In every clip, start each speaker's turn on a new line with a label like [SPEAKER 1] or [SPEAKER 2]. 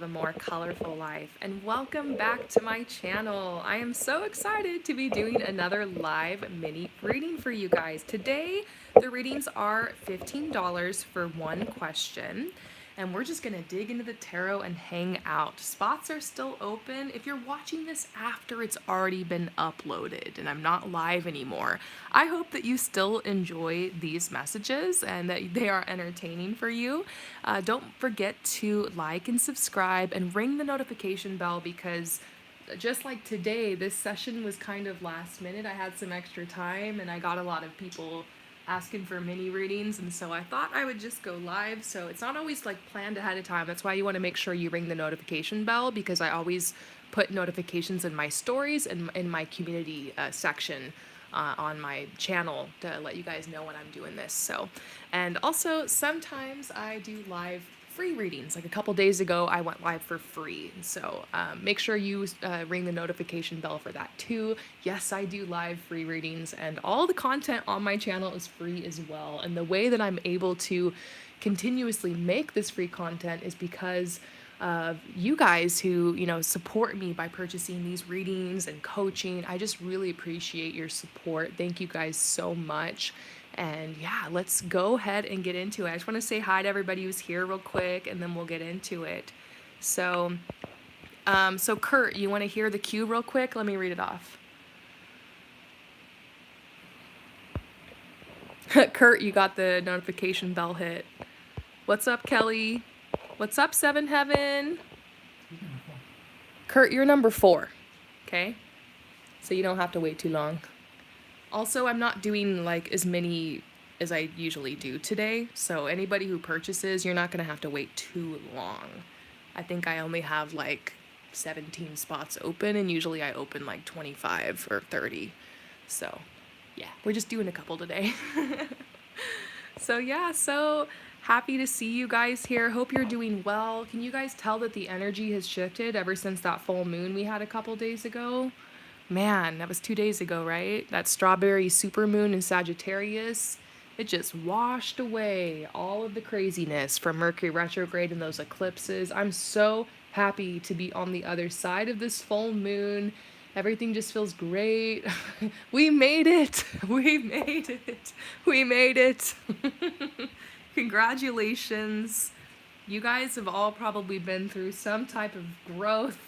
[SPEAKER 1] A more colorful life, and welcome back to my channel. I am so excited to be doing another live mini reading for you guys. Today the readings are $15 for one question, and we're just gonna dig into the tarot and hang out. Spots are still open. If you're watching this after it's already been uploaded and I'm not live anymore, I hope that you still enjoy these messages and that they are entertaining for you. Don't forget to like and subscribe and ring the notification bell, because just like today, this session was kind of last minute. I had some extra time and I got a lot of people asking for mini readings, and so I thought I would just go live. So it's not always like planned ahead of time. That's why you want to make sure you ring the notification bell, because I always put notifications in my stories and in my community section on my channel to let you guys know when I'm doing this. So, and also sometimes I do live free readings. Like a couple days ago, I went live for free. So make sure you ring the notification bell for that too. Yes, I do live free readings, and all the content on my channel is free as well. And the way that I'm able to continuously make this free content is because of you guys who, support me by purchasing these readings and coaching. I just really appreciate your support. Thank you guys so much. And yeah, let's go ahead and get into it. I just want to say hi to everybody who's here real quick, and then we'll get into it. So, so Kurt, you want to hear the cue real quick? Let me read it off. Kurt, you got the notification bell hit. What's up, Kelly? What's up, Seven Heaven? Kurt, you're number 4. Okay? So you don't have to wait too long. Also, I'm not doing like as many as I usually do today. So anybody who purchases, you're not going to have to wait too long. I think I only have like 17 spots open, and usually I open like 25 or 30. So yeah, we're just doing a couple today. So yeah, so happy to see you guys here. Hope you're doing well. Can you guys tell that the energy has shifted ever since that full moon we had a couple days ago? Man, that was 2 days ago, right? That strawberry supermoon in Sagittarius. It just washed away all of the craziness from Mercury retrograde and those eclipses. I'm so happy to be on the other side of this full moon. Everything just feels great. We made it. We made it. We made it. Congratulations. You guys have all probably been through some type of growth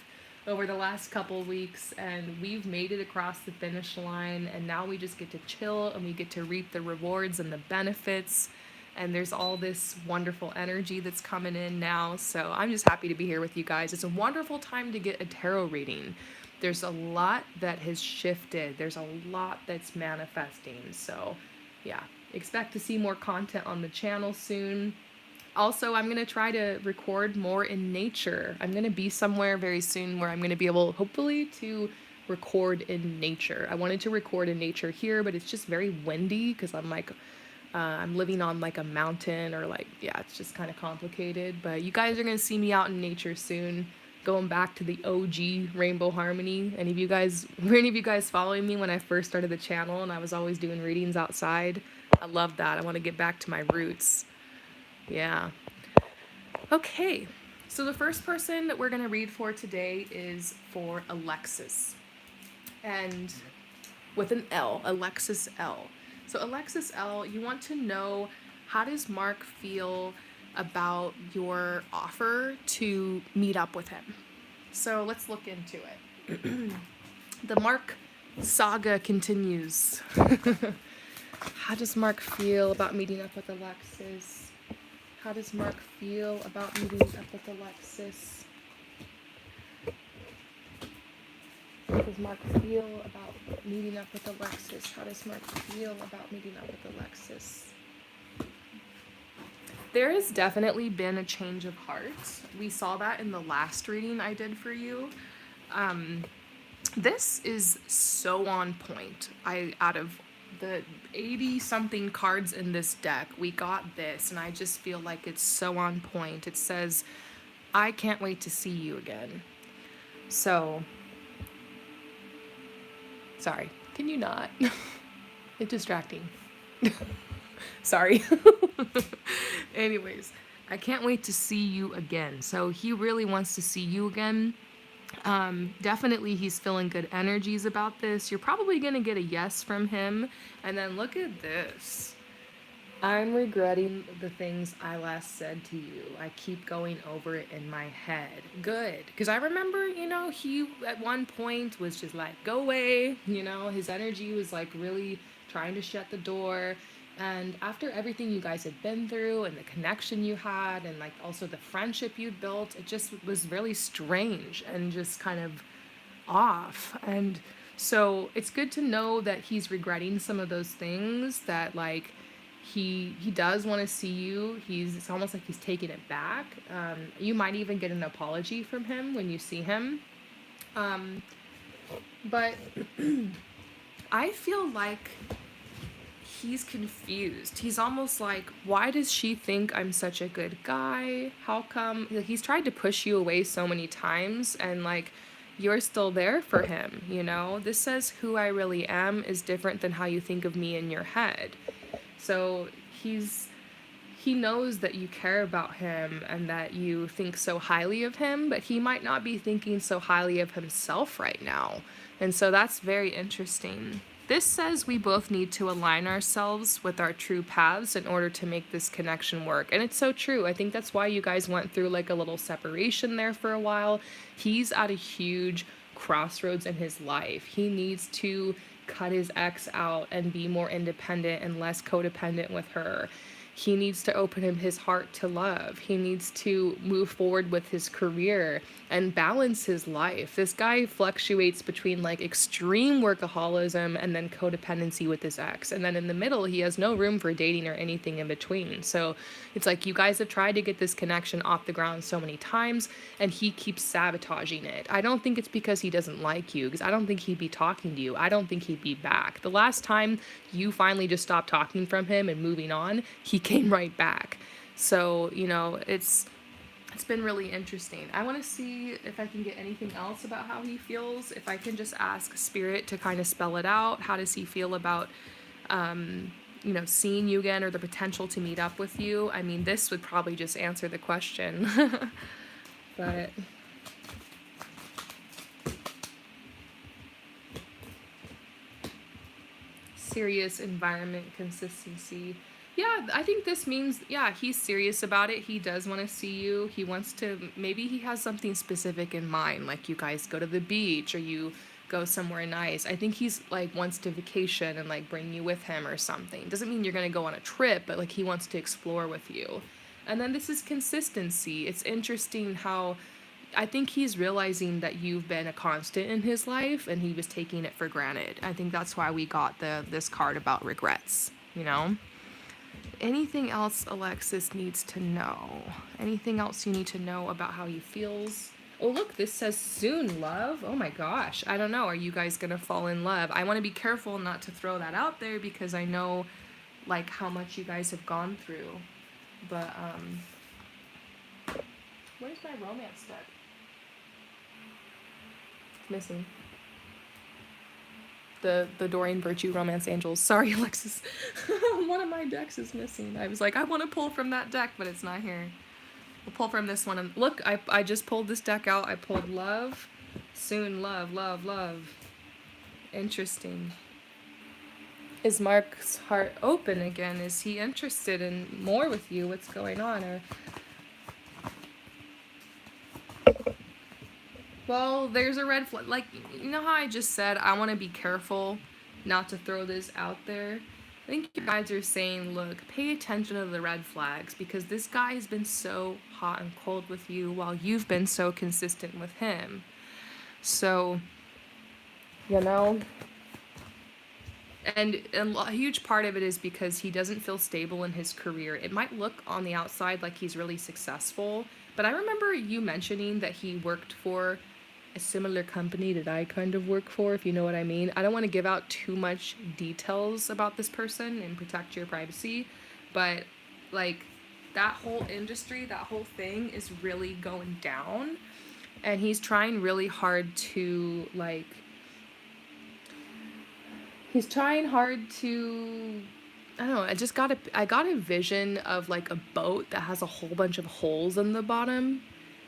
[SPEAKER 1] over the last couple weeks, and we've made it across the finish line, and now we just get to chill and we get to reap the rewards and the benefits, and there's all this wonderful energy that's coming in now. So I'm just happy to be here with you guys. It's a wonderful time to get a tarot reading. There's a lot that has shifted. There's a lot that's manifesting. So yeah, expect to see more content on the channel soon. Also, I'm going to try to record more in nature. I'm going to be somewhere very soon where I'm going to be able, hopefully, to record in nature. I wanted to record in nature here, but it's just very windy because I'm living on like a mountain, or like, yeah, it's just kind of complicated. But you guys are going to see me out in nature soon, going back to the OG Rainbow Harmony. Were any of you guys following me when I first started the channel and I was always doing readings outside? I love that. I want to get back to my roots. Yeah. Okay. So the first person that we're going to read for today is for Alexis. And with an L, Alexis L. So Alexis L, you want to know, how does Mark feel about your offer to meet up with him? So let's look into it. The Mark saga continues. How does Mark feel about meeting up with Alexis? How does Mark feel about meeting up with Alexis? How does Mark feel about meeting up with Alexis? How does Mark feel about meeting up with Alexis? There has definitely been a change of heart. We saw that in the last reading I did for you. This is so on point. Out of the 80 something cards in this deck, we got this, and I just feel like it's so on point. It says, I can't wait to see you again. So, sorry, can you not? It's distracting. Sorry. Anyways, I can't wait to see you again. So he really wants to see you again. Definitely he's feeling good energies about this. You're probably going to get a yes from him. And then look at this. I'm regretting the things I last said to you. I keep going over it in my head. Good. Because I remember, he at one point was just like, go away. His energy was like really trying to shut the door. And after everything you guys had been through and the connection you had and like also the friendship you'd built, it just was really strange and just kind of off. And so it's good to know that he's regretting some of those things, that like he does want to see you. It's almost like he's taking it back. You might even get an apology from him when you see him. But I feel like he's confused. He's almost like, why does she think I'm such a good guy? How come? He's tried to push you away so many times, and like, you're still there for him, This says who I really am is different than how you think of me in your head. So he knows that you care about him and that you think so highly of him, but he might not be thinking so highly of himself right now. And so that's very interesting. This says we both need to align ourselves with our true paths in order to make this connection work. And it's so true. I think that's why you guys went through like a little separation there for a while. He's at a huge crossroads in his life. He needs to cut his ex out and be more independent and less codependent with her. He needs to open him his heart to love. He needs to move forward with his career and balance his life. This guy fluctuates between like extreme workaholism and then codependency with his ex. And then in the middle, he has no room for dating or anything in between. So it's like you guys have tried to get this connection off the ground so many times and he keeps sabotaging it. I don't think it's because he doesn't like you, because I don't think he'd be talking to you. I don't think he'd be back. The last time you finally just stopped talking from him and moving on, he came right back. So, it's been really interesting. I want to see if I can get anything else about how he feels. If I can just ask Spirit to kind of spell it out. How does he feel about, seeing you again or the potential to meet up with you? I mean, this would probably just answer the question. But serious environment consistency. Yeah, I think this means, yeah, he's serious about it. He does want to see you. He wants to, maybe he has something specific in mind, like you guys go to the beach or you go somewhere nice. I think he's like wants to vacation and like bring you with him or something. Doesn't mean you're going to go on a trip, but like he wants to explore with you. And then this is consistency. It's interesting how I think he's realizing that you've been a constant in his life and he was taking it for granted. I think that's why we got this card about regrets, Anything else Alexis needs to know? Anything else you need to know about how he feels? Oh, look, this says soon, love. Oh my gosh. I don't know. Are you guys going to fall in love? I want to be careful not to throw that out there because I know, like, how much you guys have gone through. But, where's my romance deck? It's missing. The Doreen Virtue Romance Angels. Sorry, Alexis. One of my decks is missing. I was like, I want to pull from that deck, but it's not here. We'll pull from this one. And look, I just pulled this deck out. I pulled love. Soon, love, love, love. Interesting. Is Mark's heart open again? Is he interested in more with you? What's going on? Or well, there's a red flag. Like, you know how I just said I want to be careful not to throw this out there? I think you guys are saying, look, pay attention to the red flags because this guy has been so hot and cold with you while you've been so consistent with him. So, and a huge part of it is because he doesn't feel stable in his career. It might look on the outside like he's really successful, but I remember you mentioning that he worked for a similar company that I kind of work for, if you know what I mean. I don't want to give out too much details about this person and protect your privacy, but like that whole industry, that whole thing is really going down, and he's trying really hard to I don't know, I got a vision of like a boat that has a whole bunch of holes in the bottom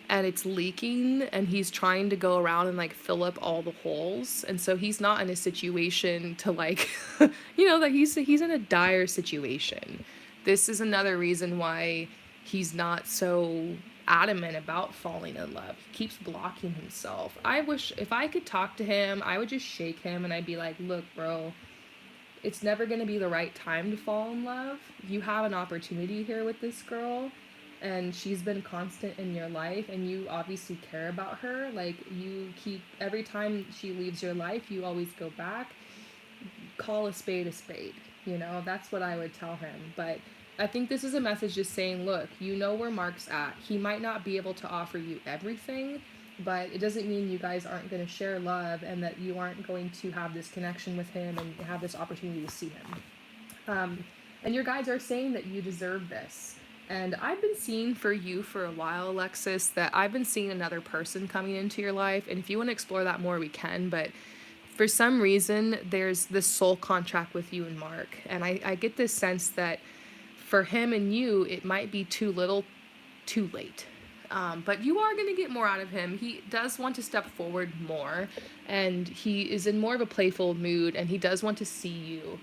[SPEAKER 1] and it's leaking and he's trying to go around and like fill up all the holes. And so he's not in a situation to like that he's in a dire situation. This is another reason why he's not so adamant about falling in love. He keeps blocking himself. I wish if I could talk to him, I would just shake him and I'd be like, "Look, bro, it's never going to be the right time to fall in love. You have an opportunity here with this girl, and she's been constant in your life, and you obviously care about her. Like, you keep, every time she leaves your life, you always go back. Call a spade a spade. That's what I would tell him. But I think this is a message just saying, look, you know where Mark's at. He might not be able to offer you everything, but it doesn't mean you guys aren't going to share love and that you aren't going to have this connection with him and have this opportunity to see him. And your guides are saying that you deserve this. And I've been seeing for you for a while, Alexis, that I've been seeing another person coming into your life. And if you want to explore that more, we can. But for some reason, there's this soul contract with you and Mark. And I get this sense that for him and you, it might be too little, too late. But you are going to get more out of him. He does want to step forward more, and he is in more of a playful mood, and he does want to see you.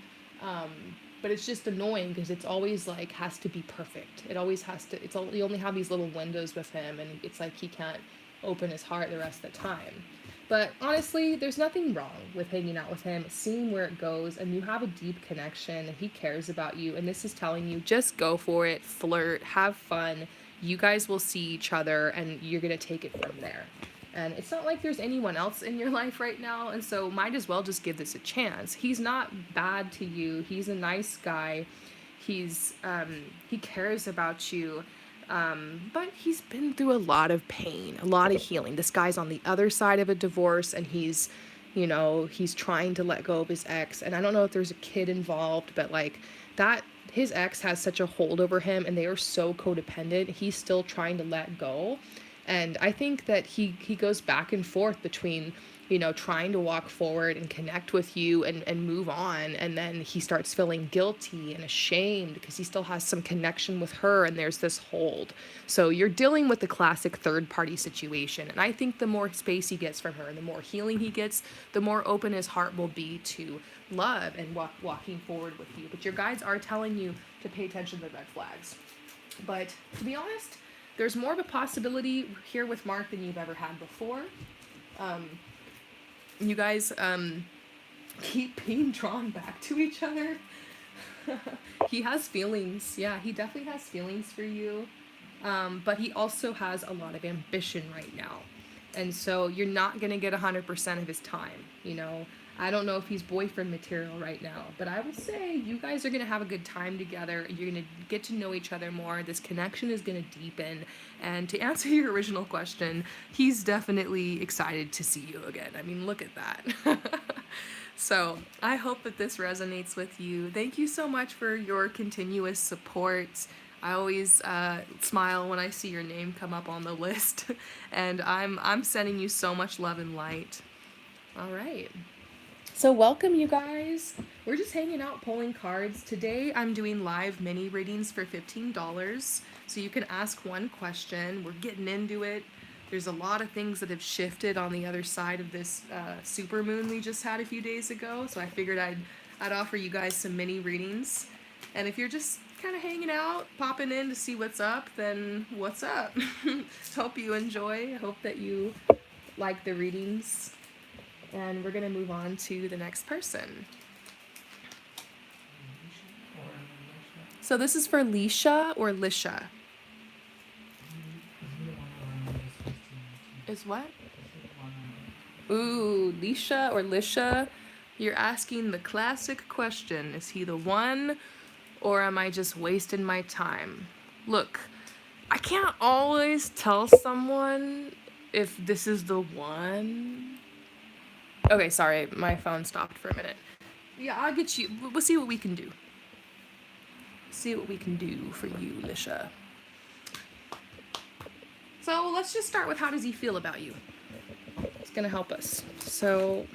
[SPEAKER 1] But it's just annoying because it's always like has to be perfect. It always has to. You only have these little windows with him, and it's like he can't open his heart the rest of the time. But honestly, there's nothing wrong with hanging out with him, seeing where it goes, and you have a deep connection, and he cares about you, and this is telling you just go for it, flirt, have fun. You guys will see each other, and you're going to take it from there. And it's not like there's anyone else in your life right now, and so might as well just give this a chance. He's not bad to you. He's a nice guy. He cares about you. But he's been through a lot of pain, a lot of healing. This guy's on the other side of a divorce, and he's trying to let go of his ex. And I don't know if there's a kid involved, but like that, his ex has such a hold over him, and they are so codependent. He's still trying to let go. And I think that he goes back and forth between, trying to walk forward and connect with you and move on. And then he starts feeling guilty and ashamed because he still has some connection with her and there's this hold. So you're dealing with the classic third party situation. And I think the more space he gets from her, the more healing he gets, the more open his heart will be to love and walking forward with you. But your guides are telling you to pay attention to the red flags. But to be honest, there's more of a possibility here with Mark than you've ever had before. You guys keep being drawn back to each other. He has feelings. Yeah, he definitely has feelings for you. But he also has a lot of ambition right now. And so you're not going to get 100% of his time, I don't know if he's boyfriend material right now, but I will say you guys are going to have a good time together. You're going to get to know each other more. This connection is going to deepen. And to answer your original question, he's definitely excited to see you again. I mean, look at that. So I hope that this resonates with you. Thank you so much for your continuous support. I always smile when I see your name come up on the list. And I'm sending you so much love and light. All right. So welcome, you guys. We're just hanging out pulling cards. Today I'm doing live mini readings for $15. So you can ask one question. We're getting into it. There's a lot of things that have shifted on the other side of this super moon we just had a few days ago. So I figured I'd offer you guys some mini readings. And if you're just kind of hanging out, popping in to see what's up, then what's up? Hope you enjoy. I hope that you like the readings. And we're going to move on to the next person. So this is for Lisha or Lisha? Is what? Ooh, Lisha or Lisha? You're asking the classic question. Is he the one, or am I just wasting my time? Look, I can't always tell someone if this is the one. Okay, sorry, my phone stopped for a minute. Yeah, I'll get you. We'll see what we can do. See what we can do for you, Lisha. So let's just start with how does he feel about you? It's gonna help us. So,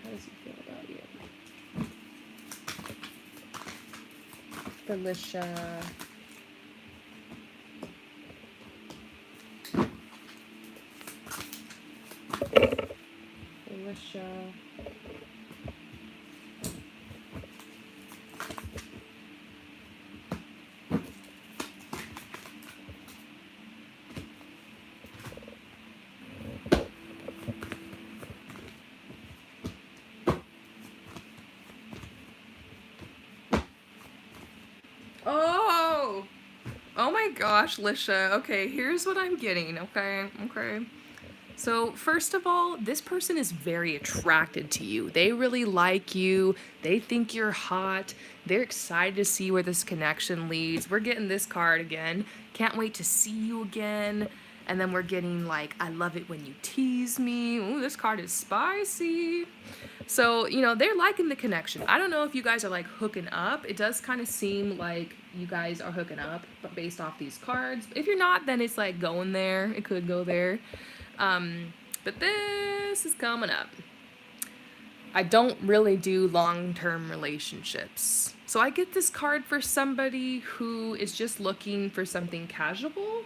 [SPEAKER 1] how does he feel about you? Felicia. Felicia. Oh! Oh my gosh, Lisha. Okay, here's what I'm getting, okay? Okay. So, first of all, this person is very attracted to you. They really like you. They think you're hot. They're excited to see where this connection leads. We're getting this card again. Can't wait to see you again. And then we're getting like, I love it when you tease me. Ooh, this card is spicy. So, they're liking the connection. I don't know if you guys are like hooking up. It does kind of seem like you guys are hooking up, but based off these cards. If you're not, then it's like going there. It could go there. But this is coming up. I don't really do long-term relationships. So I get this card for somebody who is just looking for something casual.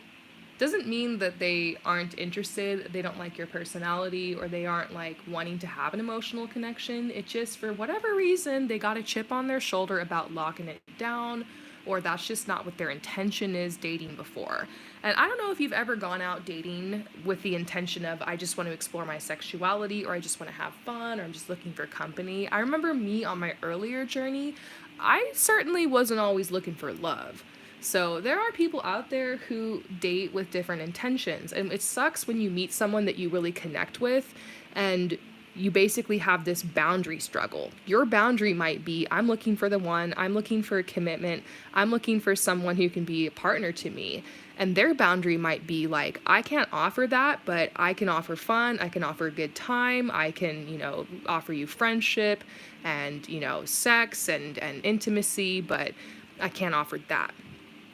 [SPEAKER 1] Doesn't mean that they aren't interested, they don't like your personality, or they aren't like wanting to have an emotional connection. It just, for whatever reason, they got a chip on their shoulder about locking it down, or that's just not what their intention is dating before. And I don't know if you've ever gone out dating with the intention of, I just want to explore my sexuality, or I just want to have fun, or I'm just looking for company. I remember me on my earlier journey, I certainly wasn't always looking for love. So there are people out there who date with different intentions, and it sucks when you meet someone that you really connect with and you basically have this boundary struggle. Your boundary might be, I'm looking for the one, I'm looking for a commitment, I'm looking for someone who can be a partner to me. And their boundary might be like, I can't offer that, but I can offer fun, I can offer a good time, I can, offer you friendship and, sex and intimacy, but I can't offer that.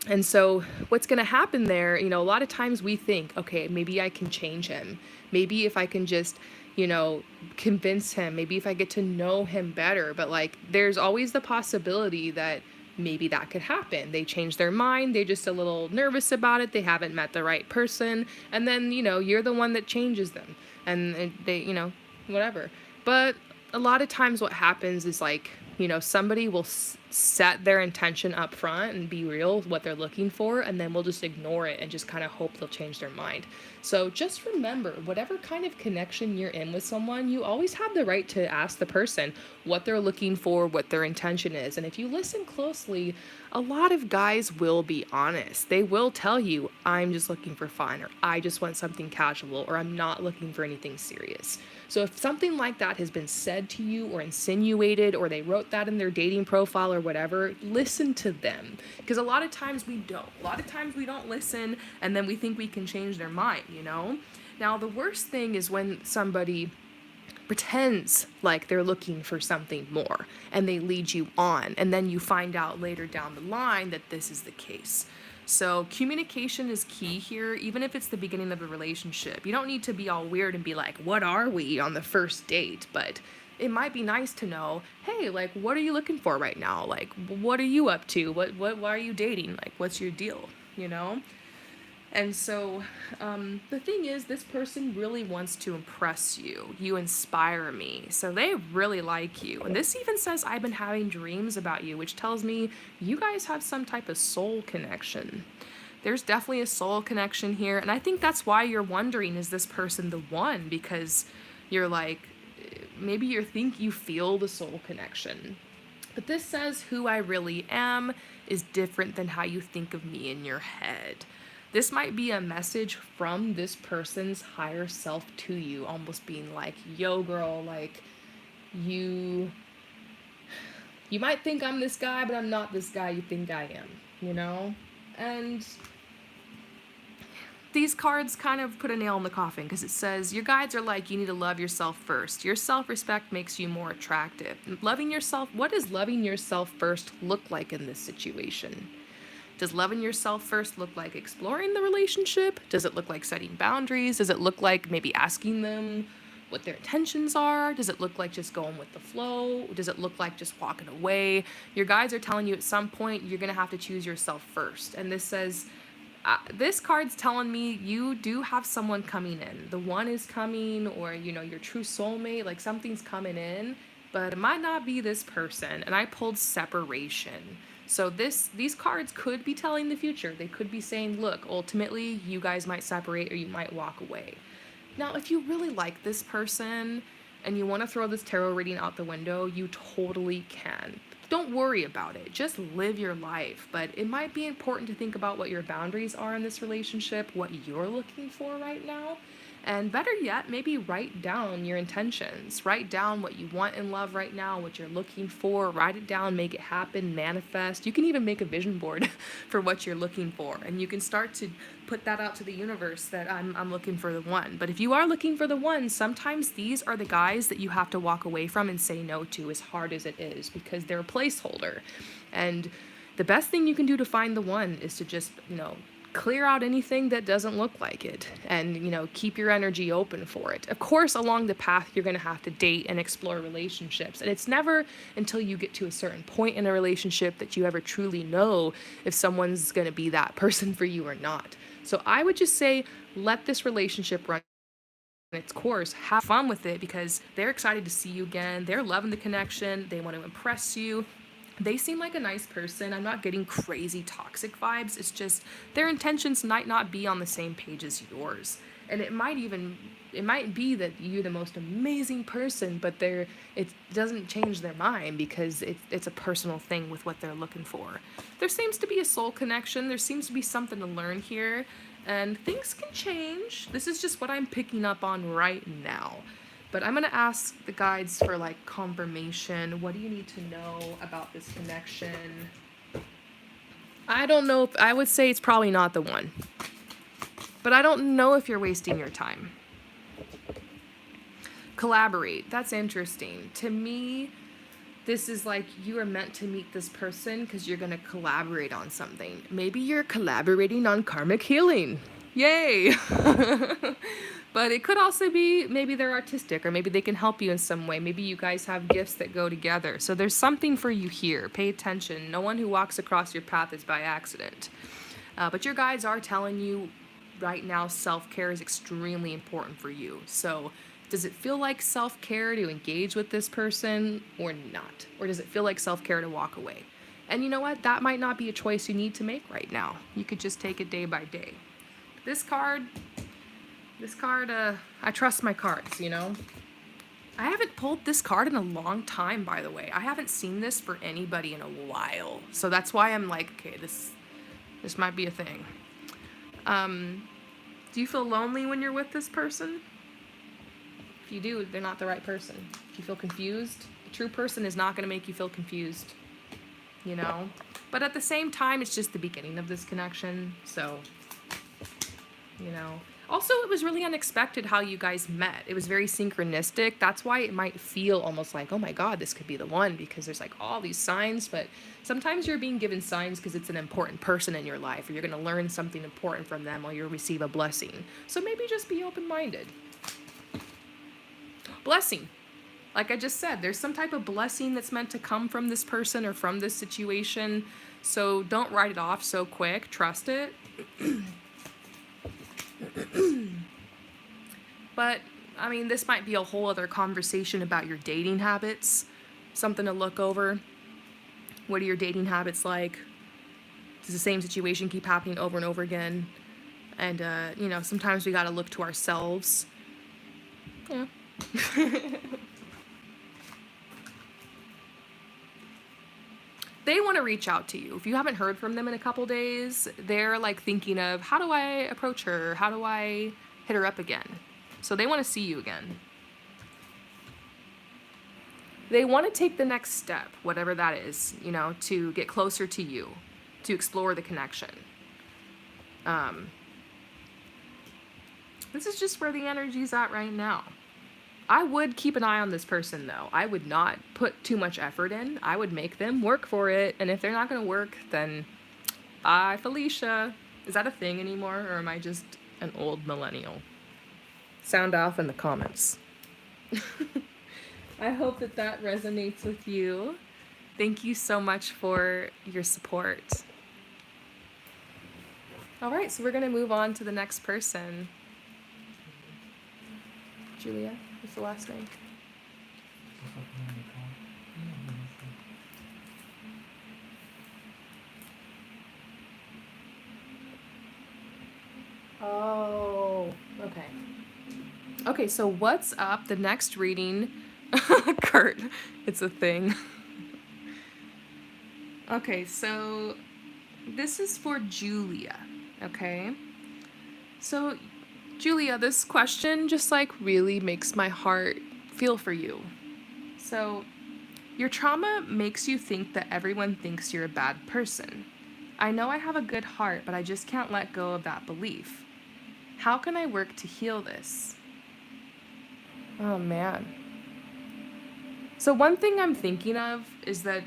[SPEAKER 1] And so what's going to happen there, a lot of times we think, okay, maybe I can change him. Maybe if I can just, convince him, maybe if I get to know him better. But like, there's always the possibility that maybe that could happen. They change their mind. They're just a little nervous about it. They haven't met the right person. And then, you're the one that changes them. And they, whatever. But a lot of times what happens is like, somebody will set their intention up front and be real with what they're looking for, and then we'll just ignore it and just kind of hope they'll change their mind. So just remember, whatever kind of connection you're in with someone, you always have the right to ask the person what they're looking for, what their intention is. And if you listen closely, a lot of guys will be honest. They will tell you, I'm just looking for fun, or I just want something casual, or I'm not looking for anything serious. So if something like that has been said to you or insinuated, or they wrote that in their dating profile or whatever, listen to them. Because a lot of times we don't. A lot of times we don't listen, and then we think we can change their mind, Now, the worst thing is when somebody pretends like they're looking for something more, and they lead you on, and then you find out later down the line that this is the case. So communication is key here, even if it's the beginning of a relationship. You don't need to be all weird and be like, what are we on the first date? But it might be nice to know, hey, like, what are you looking for right now? Like, what are you up to? Why are you dating? Like, what's your deal? And so the thing is, this person really wants to impress you. You inspire me. So they really like you. And this even says, I've been having dreams about you, which tells me you guys have some type of soul connection. There's definitely a soul connection here. And I think that's why you're wondering, is this person the one? Because you're like, maybe you feel the soul connection. But this says, who I really am is different than how you think of me in your head. This might be a message from this person's higher self to you, almost being like, yo, girl, like, you might think I'm this guy, but I'm not this guy you think I am, And these cards kind of put a nail in the coffin, because it says, your guides are like, you need to love yourself first. Your self-respect makes you more attractive. Loving yourself, what does loving yourself first look like in this situation? Does loving yourself first look like exploring the relationship? Does it look like setting boundaries? Does it look like maybe asking them what their intentions are. Does it look like just going with the flow? Does it look like just walking away? Your guides are telling you at some point you're going to have to choose yourself first. And this says, this card's telling me you do have someone coming in. The one is coming, or, you know, your true soulmate, like something's coming in, but it might not be this person. And I pulled separation. So these cards could be telling the future. They could be saying, look, ultimately you guys might separate or you might walk away. Now, if you really like this person and you want to throw this tarot reading out the window, you totally can. Don't worry about it. Just live your life. But it might be important to think about what your boundaries are in this relationship, what you're looking for right now. And better yet, maybe write down your intentions. Write down what you want in love right now, what you're looking for. Write it down, make it happen, manifest. You can even make a vision board for what you're looking for. And you can start to put that out to the universe that I'm looking for the one. But if you are looking for the one, sometimes these are the guys that you have to walk away from and say no to, as hard as it is, because they're a placeholder. And the best thing you can do to find the one is to just, clear out anything that doesn't look like it, and keep your energy open for it. Of course, along the path you're going to have to date and explore relationships, and it's never until you get to a certain point in a relationship that you ever truly know if someone's going to be that person for you or not. So I would just say, let this relationship run its course. Have fun with it, because they're excited to see you again. They're loving the connection. They want to impress you. They seem like a nice person. I'm not getting crazy toxic vibes. It's just their intentions might not be on the same page as yours. And it might be that you're the most amazing person, but it doesn't change their mind, because it's a personal thing with what they're looking for. There seems to be a soul connection. There seems to be something to learn here, and things can change. This is just what I'm picking up on right now. But I'm going to ask the guides for confirmation. What do you need to know about this connection? I don't know. I would say it's probably not the one. But I don't know if you're wasting your time. Collaborate. That's interesting. To me, this is like you are meant to meet this person because you're going to collaborate on something. Maybe you're collaborating on karmic healing. Yay! But it could also be maybe they're artistic, or maybe they can help you in some way. Maybe you guys have gifts that go together. So there's something for you here. Pay attention. No one who walks across your path is by accident. But your guides are telling you right now self-care is extremely important for you. So does it feel like self-care to engage with this person or not? Or does it feel like self-care to walk away? And you know what? That might not be a choice you need to make right now. You could just take it day by day. This card, I trust my cards, I haven't pulled this card in a long time, by the way. I haven't seen this for anybody in a while. So that's why I'm like, okay, this might be a thing. Do you feel lonely when you're with this person? If you do, they're not the right person. If you feel confused, a true person is not going to make you feel confused, But at the same time, it's just the beginning of this connection, so... Also, it was really unexpected how you guys met. It was very synchronistic. That's why it might feel almost like, oh my God, this could be the one, because there's all these signs. But sometimes you're being given signs because it's an important person in your life, or you're going to learn something important from them, or you'll receive a blessing. So maybe just be open-minded. Blessing. Like I just said, there's some type of blessing that's meant to come from this person or from this situation. So don't write it off so quick. Trust it. But, this might be a whole other conversation about your dating habits. Something to look over. What are your dating habits like? Does the same situation keep happening over and over again? And, sometimes we gotta look to ourselves. Yeah. They want to reach out to you. If you haven't heard from them in a couple days, they're thinking of, how do I approach her? How do I hit her up again? So they want to see you again. They want to take the next step, whatever that is, to get closer to you, to explore the connection. This is just where the energy's at right now. I would keep an eye on this person, though. I would not put too much effort in. I would make them work for it. And if they're not going to work, then bye, Felicia. Is that a thing anymore, or am I just an old millennial? Sound off in the comments. I hope that that resonates with you. Thank you so much for your support. All right, so we're going to move on to the next person. Julia, what's the last name? Oh, okay. Okay, so what's up? The next reading, Kurt, it's a thing. Okay, so this is for Julia, okay? So, Julia, this question just like really makes my heart feel for you. So, your trauma makes you think that everyone thinks you're a bad person. I know I have a good heart, but I just can't let go of that belief. How can I work to heal this? Oh man. So, one thing I'm thinking of is that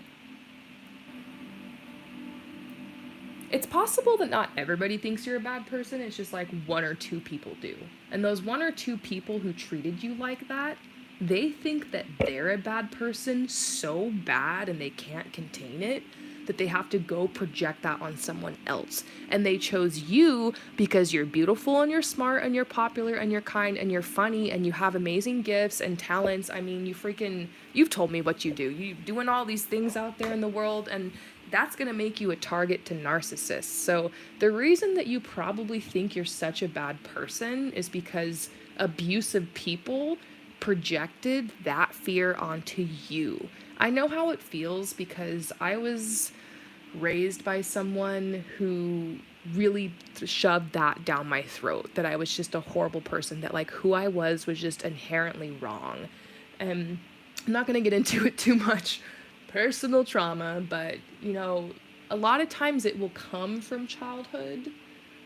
[SPEAKER 1] it's possible that not everybody thinks you're a bad person. It's just like one or two people do. And those one or two people who treated you like that, they think that they're a bad person so bad and they can't contain it that they have to go project that on someone else. And they chose you because you're beautiful and you're smart and you're popular and you're kind and you're funny and you have amazing gifts and talents. I mean, you've told me what you do. You're doing all these things out there in the world, and that's going to make you a target to narcissists. So the reason that you probably think you're such a bad person is because abusive people projected that fear onto you. I know how it feels because I was raised by someone who really shoved that down my throat, that I was just a horrible person, that like who I was just inherently wrong. And I'm not going to get into it too much, personal trauma, but you know, a lot of times it will come from childhood,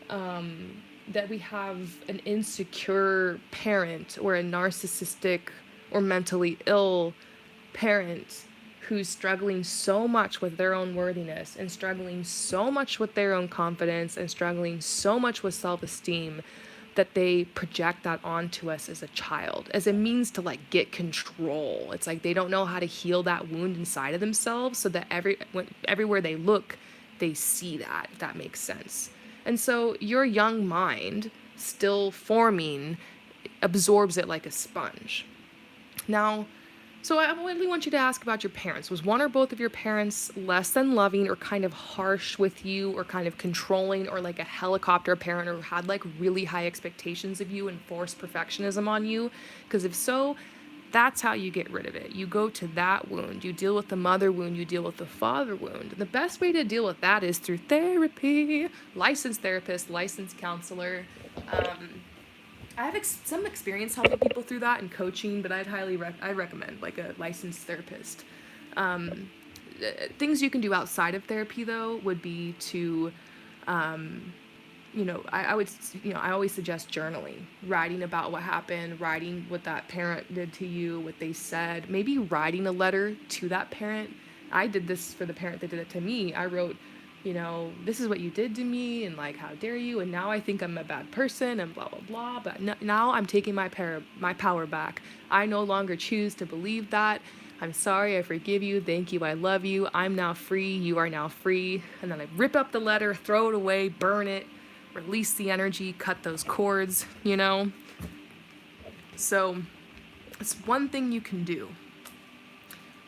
[SPEAKER 1] that we have an insecure parent or a narcissistic or mentally ill parent who's struggling so much with their own worthiness and struggling so much with their own confidence and struggling so much with self-esteem that they project that onto us as a child as a means to like get control. It's like they don't know how to heal that wound inside of themselves, so that everywhere they look, they see that, if that makes sense. And so your young mind, still forming, absorbs it like a sponge. Now, so I really want you to ask about your parents. Was one or both of your parents less than loving or kind of harsh with you or kind of controlling or like a helicopter parent, or had like really high expectations of you and forced perfectionism on you? Because if so, that's how you get rid of it. You go to that wound. You deal with the mother wound. You deal with the father wound. And the best way to deal with that is through therapy. Licensed therapist, licensed counselor. I have some experience helping people through that and coaching, but I recommend like a licensed therapist. Things you can do outside of therapy though would be to, I always suggest journaling, writing about what happened, writing what that parent did to you, what they said, maybe writing a letter to that parent. I did this for the parent that did it to me. I wrote, this is what you did to me, and like, how dare you, and now I think I'm a bad person, and blah, blah, blah, but now I'm taking my power back. I no longer choose to believe that. I'm sorry, I forgive you, thank you, I love you, I'm now free, you are now free. And then I rip up the letter, throw it away, burn it, release the energy, cut those cords, So, it's one thing you can do.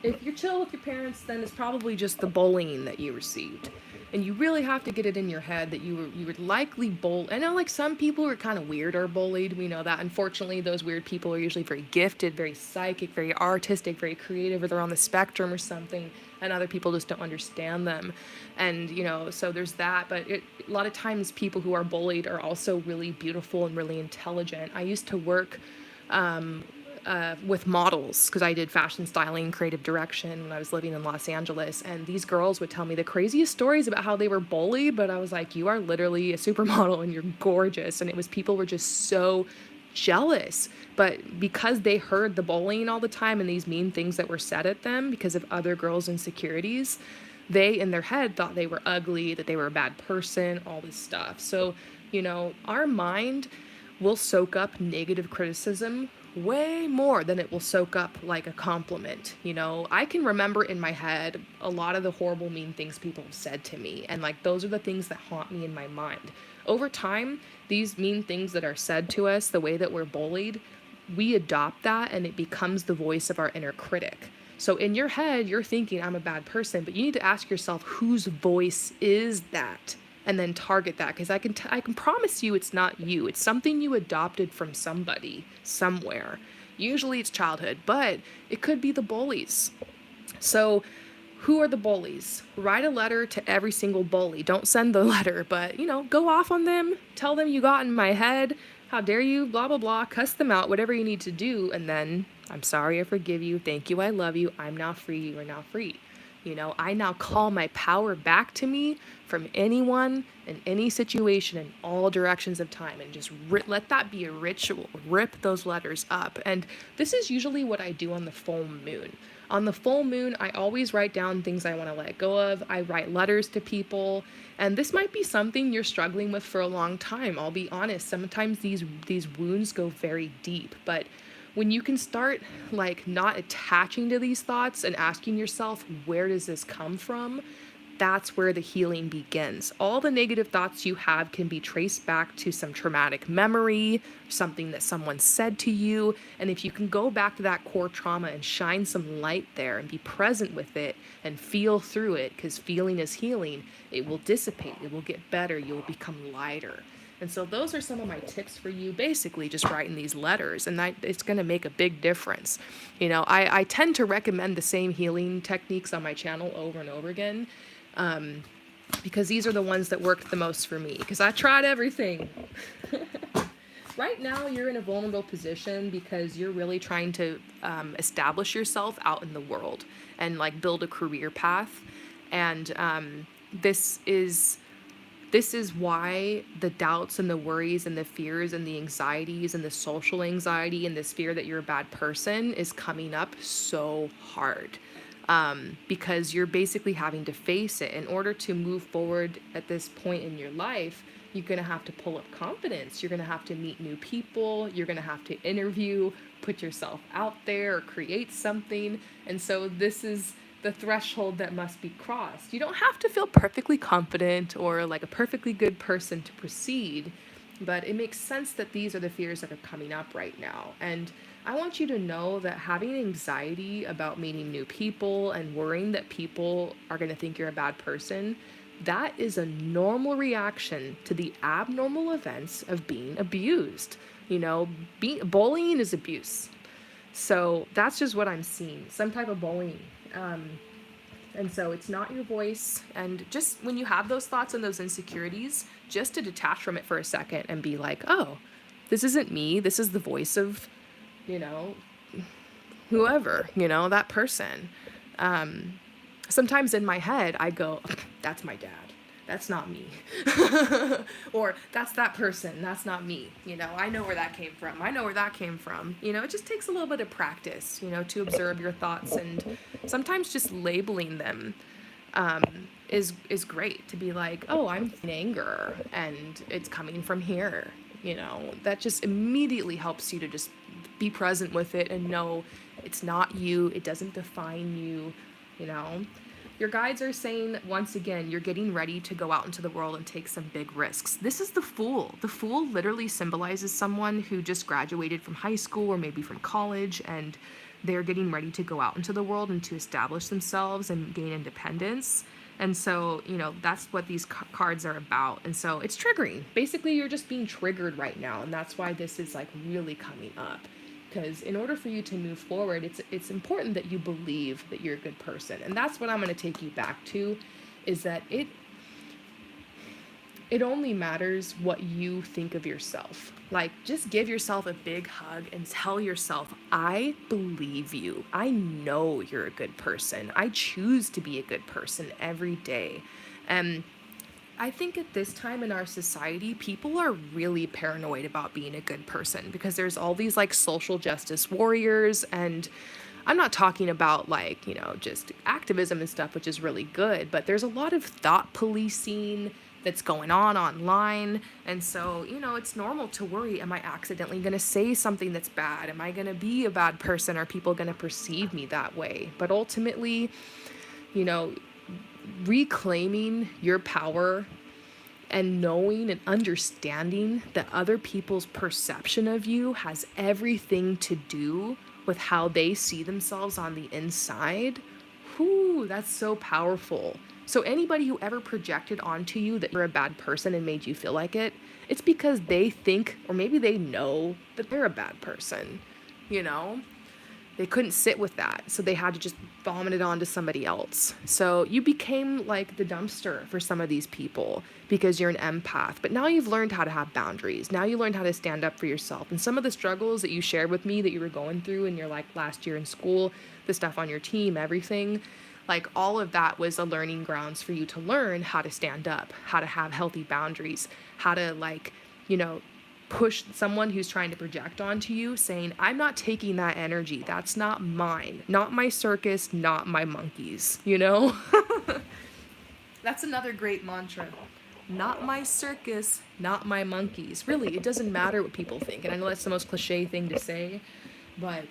[SPEAKER 1] If you're chill with your parents, then it's probably just the bullying that you received. And you really have to get it in your head that you would likely I know like some people are kind of weird or bullied. We know that. Unfortunately, those weird people are usually very gifted, very psychic, very artistic, very creative, or they're on the spectrum or something, and other people just don't understand them. And, so there's that. But a lot of times people who are bullied are also really beautiful and really intelligent. I used to work with models because I did fashion styling, creative direction when I was living in Los Angeles, and these girls would tell me the craziest stories about how they were bullied, but I was like, you are literally a supermodel and you're gorgeous. And it was, people were just so jealous, but because they heard the bullying all the time and these mean things that were said at them because of other girls' insecurities, they in their head thought they were ugly, that they were a bad person, all this stuff. So our mind will soak up negative criticism way more than it will soak up like a compliment. You know, I can remember in my head a lot of the horrible, mean things people have said to me, and like those are the things that haunt me in my mind. Over time, these mean things that are said to us, the way that we're bullied, we adopt that and it becomes the voice of our inner critic. So in your head, you're thinking, I'm a bad person, but you need to ask yourself, whose voice is that? And then target that, because I can promise you it's not you. It's something you adopted from somebody, somewhere. Usually it's childhood, but it could be the bullies. So who are the bullies? Write a letter to every single bully. Don't send the letter, but, you know, go off on them. Tell them you got in my head. How dare you? Blah, blah, blah. Cuss them out, whatever you need to do. And then, I'm sorry, I forgive you. Thank you, I love you. I'm now free. You are now free. You know, I now call my power back to me from anyone in any situation in all directions of time, and just let that be a ritual. Rip those letters up. And this is usually what I do on the full moon. On the full moon, I always write down things I want to let go of. I write letters to people, and this might be something you're struggling with for a long time. I'll be honest, sometimes these wounds go very deep, but when you can start like not attaching to these thoughts and asking yourself, where does this come from? That's where the healing begins. All the negative thoughts you have can be traced back to some traumatic memory, something that someone said to you. And if you can go back to that core trauma and shine some light there and be present with it and feel through it, because feeling is healing, it will dissipate, it will get better, you'll become lighter. And so those are some of my tips for you, basically just writing these letters, and it's going to make a big difference. You know, I tend to recommend the same healing techniques on my channel over and over again, because these are the ones that worked the most for me, because I tried everything. Right now, you're in a vulnerable position because you're really trying to establish yourself out in the world and like build a career path. And this is why the doubts and the worries and the fears and the anxieties and the social anxiety and this fear that you're a bad person is coming up so hard. Because you're basically having to face it. In order to move forward at this point in your life, you're going to have to pull up confidence. You're going to have to meet new people. You're going to have to interview, put yourself out there, or create something. And so this is the threshold that must be crossed. You don't have to feel perfectly confident or like a perfectly good person to proceed, but it makes sense that these are the fears that are coming up right now. And I want you to know that having anxiety about meeting new people and worrying that people are going to think you're a bad person, that is a normal reaction to the abnormal events of being abused. You know, bullying is abuse. So that's just what I'm seeing, some type of bullying. And so it's not your voice. And just when you have those thoughts and those insecurities, just to detach from it for a second and be like, oh, this isn't me. This is the voice of, you know, whoever, you know, that person. Sometimes in my head, I go, that's my dad. That's not me. Or that's that person. That's not me. You know, I know where that came from. I know where that came from. You know, it just takes a little bit of practice, you know, to observe your thoughts, and sometimes just labeling them is great. To be like, oh, I'm in anger and it's coming from here. You know, that just immediately helps you to just be present with it and know it's not you. It doesn't define you, you know. Your guides are saying, once again, you're getting ready to go out into the world and take some big risks. This is the Fool. The Fool literally symbolizes someone who just graduated from high school or maybe from college, and they're getting ready to go out into the world and to establish themselves and gain independence. And so, you know, that's what these cards are about. And so it's triggering. Basically, you're just being triggered right now, and that's why this is like really coming up. Because in order for you to move forward, it's important that you believe that you're a good person. And that's what I'm going to take you back to, is that it only matters what you think of yourself. Like, just give yourself a big hug and tell yourself, I believe you. I know you're a good person. I choose to be a good person every day. And I think at this time in our society, people are really paranoid about being a good person, because there's all these like social justice warriors, and I'm not talking about like, you know, just activism and stuff, which is really good, but there's a lot of thought policing that's going on online. And so, it's normal to worry, am I accidentally going to say something that's bad? Am I going to be a bad person? Are people going to perceive me that way? But ultimately, you know, reclaiming your power and knowing and understanding that other people's perception of you has everything to do with how they see themselves on the inside. Whew, that's so powerful. So anybody who ever projected onto you that you're a bad person and made you feel like it, it's because they think, or maybe they know, that they're a bad person, you know? They couldn't sit with that, so they had to just vomit it onto somebody else. So you became like the dumpster for some of these people because you're an empath. But now you've learned how to have boundaries. Now you learned how to stand up for yourself. And some of the struggles that you shared with me that you were going through in your like last year in school, the stuff on your team, everything, like all of that was a learning grounds for you to learn how to stand up, how to have healthy boundaries, how to push someone who's trying to project onto you, saying, I'm not taking that energy. That's not mine. Not my circus, not my monkeys, That's another great mantra. Not my circus, not my monkeys. Really, it doesn't matter what people think. And I know that's the most cliche thing to say, but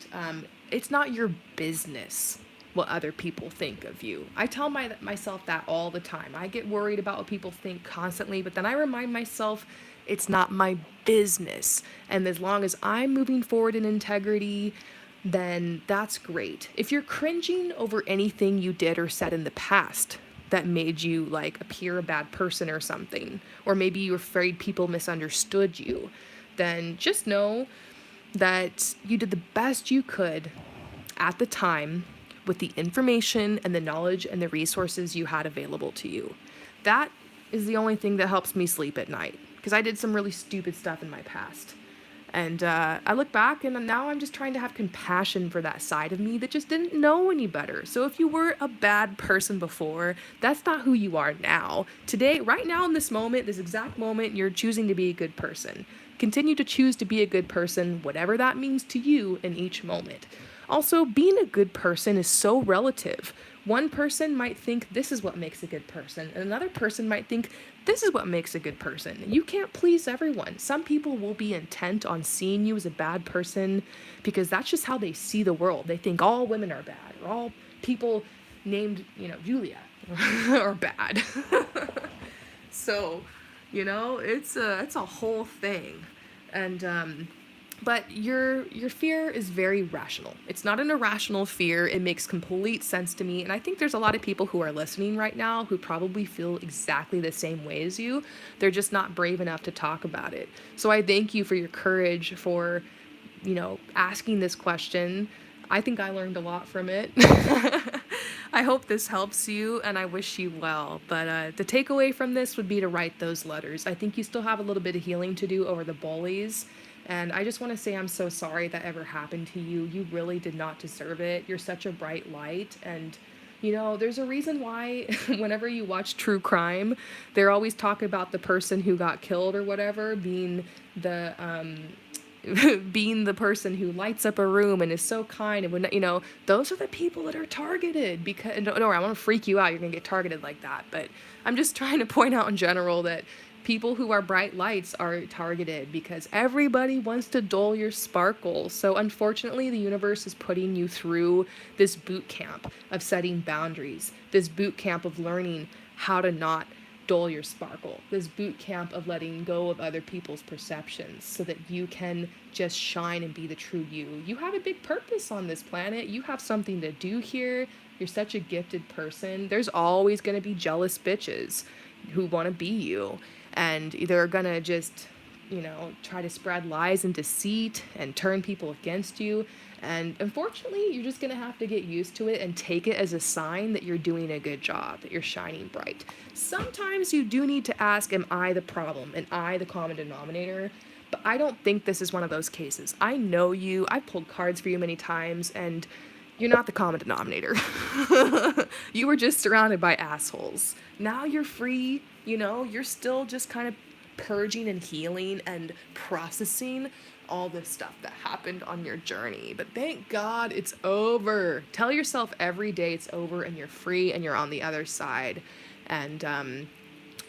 [SPEAKER 1] it's not your business what other people think of you. I tell myself that all the time. I get worried about what people think constantly, but then I remind myself it's not my business. And as long as I'm moving forward in integrity, then that's great. If you're cringing over anything you did or said in the past that made you like appear a bad person or something, or maybe you're afraid people misunderstood you, then just know that you did the best you could at the time with the information and the knowledge and the resources you had available to you. That is the only thing that helps me sleep at night, because I did some really stupid stuff in my past. And I look back and now I'm just trying to have compassion for that side of me that just didn't know any better. So if you were a bad person before, that's not who you are now. Today, right now in this moment, this exact moment, you're choosing to be a good person. Continue to choose to be a good person, whatever that means to you in each moment. Also, being a good person is so relative. One person might think this is what makes a good person, and another person might think this is what makes a good person. You can't please everyone. Some people will be intent on seeing you as a bad person because that's just how they see the world. They think all women are bad, or all people named, Julia are bad. So, it's a whole thing. And but your fear is very rational. It's not an irrational fear. It makes complete sense to me. And I think there's a lot of people who are listening right now who probably feel exactly the same way as you. They're just not brave enough to talk about it. So I thank you for your courage for, asking this question. I think I learned a lot from it. I hope this helps you, and I wish you well. But the takeaway from this would be to write those letters. I think you still have a little bit of healing to do over the bullies. And I just want to say I'm so sorry that ever happened to you. You really did not deserve it. You're such a bright light. And, there's a reason why whenever you watch true crime, they're always talking about the person who got killed or whatever being the being the person who lights up a room and is so kind. And when, those are the people that are targeted. Because, no, I want to freak you out. You're going to get targeted like that. But I'm just trying to point out in general that people who are bright lights are targeted because everybody wants to dull your sparkle. So unfortunately, the universe is putting you through this boot camp of setting boundaries, this boot camp of learning how to not dull your sparkle, this boot camp of letting go of other people's perceptions so that you can just shine and be the true you. You have a big purpose on this planet. You have something to do here. You're such a gifted person. There's always going to be jealous bitches who want to be you. And they're going to just, try to spread lies and deceit and turn people against you. And unfortunately, you're just going to have to get used to it and take it as a sign that you're doing a good job, that you're shining bright. Sometimes you do need to ask, am I the problem? Am I the common denominator? But I don't think this is one of those cases. I know you. I've pulled cards for you many times, and you're not the common denominator. You were just surrounded by assholes. Now you're free. You're still just kind of purging and healing and processing all this stuff that happened on your journey. But thank God it's over. Tell yourself every day it's over and you're free and you're on the other side. And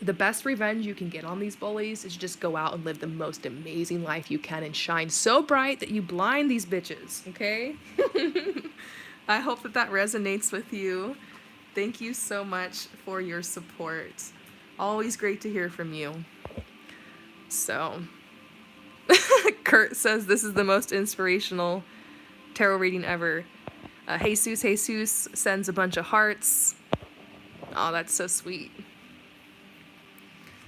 [SPEAKER 1] The best revenge you can get on these bullies is just go out and live the most amazing life you can and shine so bright that you blind these bitches, okay? I hope that that resonates with you. Thank you so much for your support. Always great to hear from you. So, Kurt says this is the most inspirational tarot reading ever. Jesus sends a bunch of hearts. Oh, that's so sweet.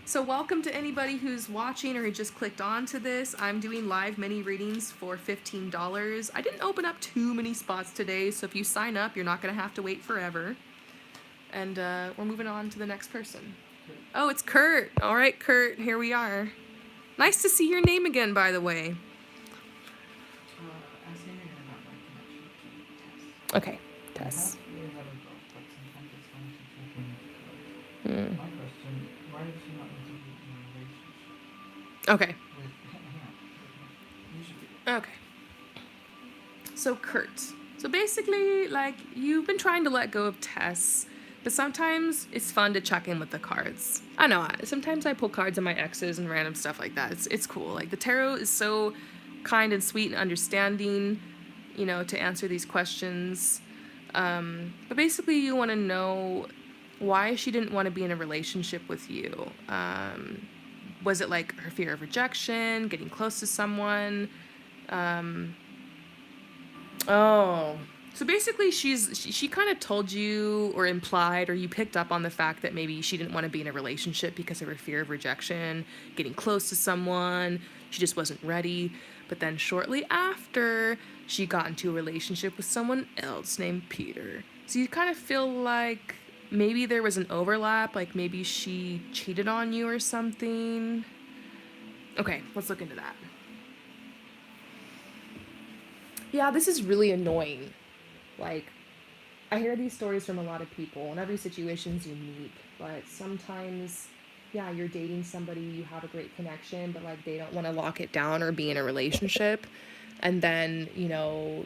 [SPEAKER 1] So welcome to anybody who's watching or who just clicked on to this. I'm doing live mini readings for $15. I didn't open up too many spots today, so if you sign up, you're not going to have to wait forever. And we're moving on to the next person. Oh, it's Kurt. All right, Kurt, here we are. Nice to see your name again, by the way. Okay, Tess. Okay. Okay. So Kurt. So basically, like, you've been trying to let go of Tess, but sometimes it's fun to check in with the cards. I know, sometimes I pull cards on my exes and random stuff like that. It's cool. Like, the tarot is so kind and sweet and understanding, you know, to answer these questions. But basically, you want to know why she didn't want to be in a relationship with you. Was it like her fear of rejection, getting close to someone? Oh. So basically she kind of told you or implied or you picked up on the fact that maybe she didn't want to be in a relationship because of her fear of rejection, getting close to someone. She just wasn't ready. But then shortly after, she got into a relationship with someone else named Peter. So you kind of feel like maybe there was an overlap, like maybe she cheated on you or something. Okay, let's look into that. Yeah, this is really annoying. Like, I hear these stories from a lot of people, and every situation's unique, but sometimes, yeah, you're dating somebody, you have a great connection, but, like, they don't want to lock it down or be in a relationship, and then, you know,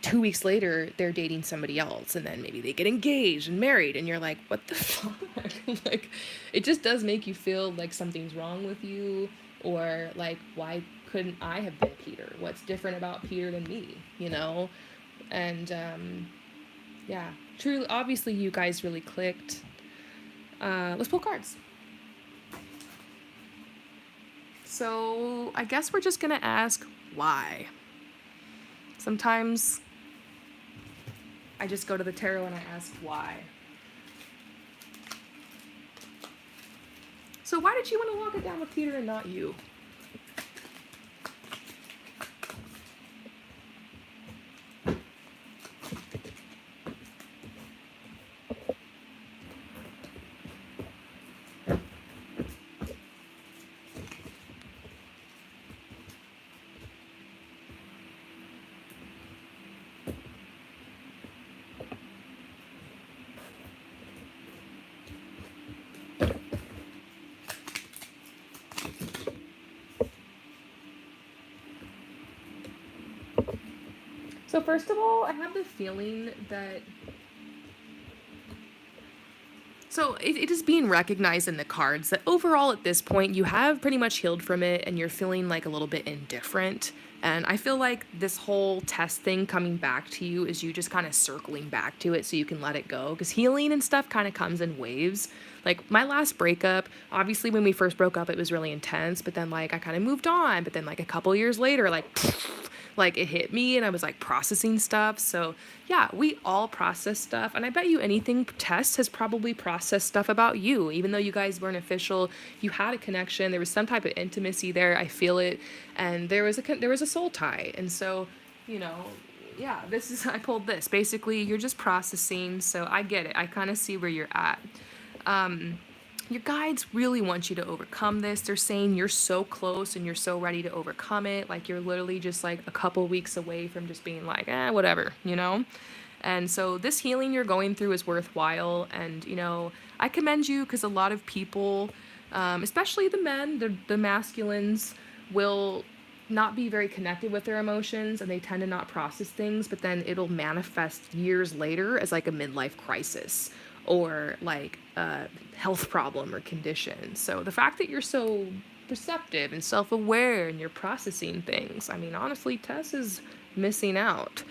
[SPEAKER 1] 2 weeks later, they're dating somebody else, and then maybe they get engaged and married, and you're like, what the fuck? Like, it just does make you feel like something's wrong with you, or, like, why couldn't I have been Peter? What's different about Peter than me, you know? And, yeah, truly, obviously you guys really clicked. Let's pull cards. So, I guess we're just gonna ask why. Sometimes I just go to the tarot and I ask why. So why did you want to lock it down with Peter and not you? So first of all, I have the feeling that... So it is being recognized in the cards that overall at this point you have pretty much healed from it and you're feeling like a little bit indifferent. And I feel like this whole test thing coming back to you is you just kind of circling back to it so you can let it go. Because healing and stuff kind of comes in waves. Like my last breakup, obviously when we first broke up it was really intense, but then like I kind of moved on. But then like a couple years later, like it hit me and I was like processing stuff. So yeah, we all process stuff, and I bet you anything Tess has probably processed stuff about you. Even though you guys weren't official, you had a connection, there was some type of intimacy there, I feel it, and there was a soul tie. And so, you know, yeah, I pulled this. Basically, you're just processing, so I get it. I kind of see where you're at. Your guides really want you to overcome this. They're saying you're so close and you're so ready to overcome it. Like you're literally just like a couple weeks away from just being like, whatever, you know? And so this healing you're going through is worthwhile. And, you know, I commend you because a lot of people, especially the men, the masculines, will not be very connected with their emotions and they tend to not process things, but then it'll manifest years later as like a midlife crisis. or like a health problem or condition. So the fact that you're so perceptive and self-aware and you're processing things, I mean, honestly, Tess is missing out.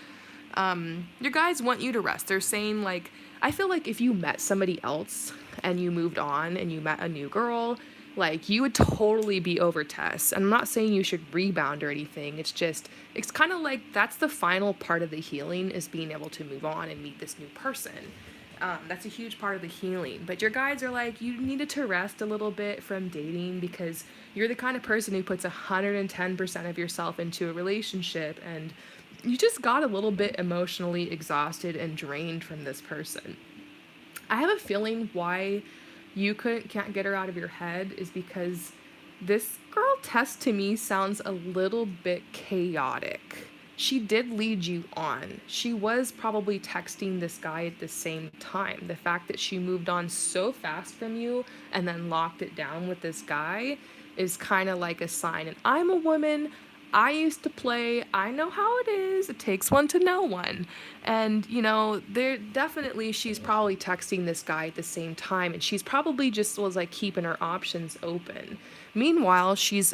[SPEAKER 1] Your guys want you to rest. They're saying, like, I feel like if you met somebody else and you moved on and you met a new girl, like, you would totally be over Tess. And I'm not saying you should rebound or anything. It's just, it's kind of like that's the final part of the healing, is being able to move on and meet this new person. That's a huge part of the healing. But your guides are like, you needed to rest a little bit from dating, because you're the kind of person who puts 110% of yourself into a relationship, and you just got a little bit emotionally exhausted and drained from this person. I have a feeling why you can't get her out of your head is because this girl Tess to me sounds a little bit chaotic. She did lead you on. She was probably texting this guy at the same time. The fact that she moved on so fast from you and then locked it down with this guy is kind of like a sign. And I'm a woman. I used to play. I know how it is. It takes one to know one. And, you know, there definitely, she's probably texting this guy at the same time, and she's probably just was like keeping her options open. Meanwhile, she's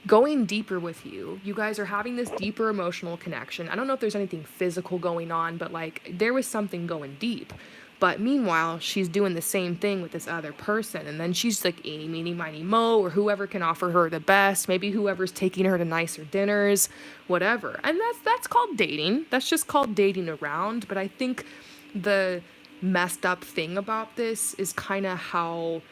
[SPEAKER 1] going deeper with you. You guys are having this deeper emotional connection. I don't know if there's anything physical going on, but like there was something going deep. But meanwhile, she's doing the same thing with this other person. And then she's like eeny, meeny, miny, mo, or whoever can offer her the best. Maybe whoever's taking her to nicer dinners, whatever. And that's called dating. That's just called dating around. But I think the messed up thing about this is kind of how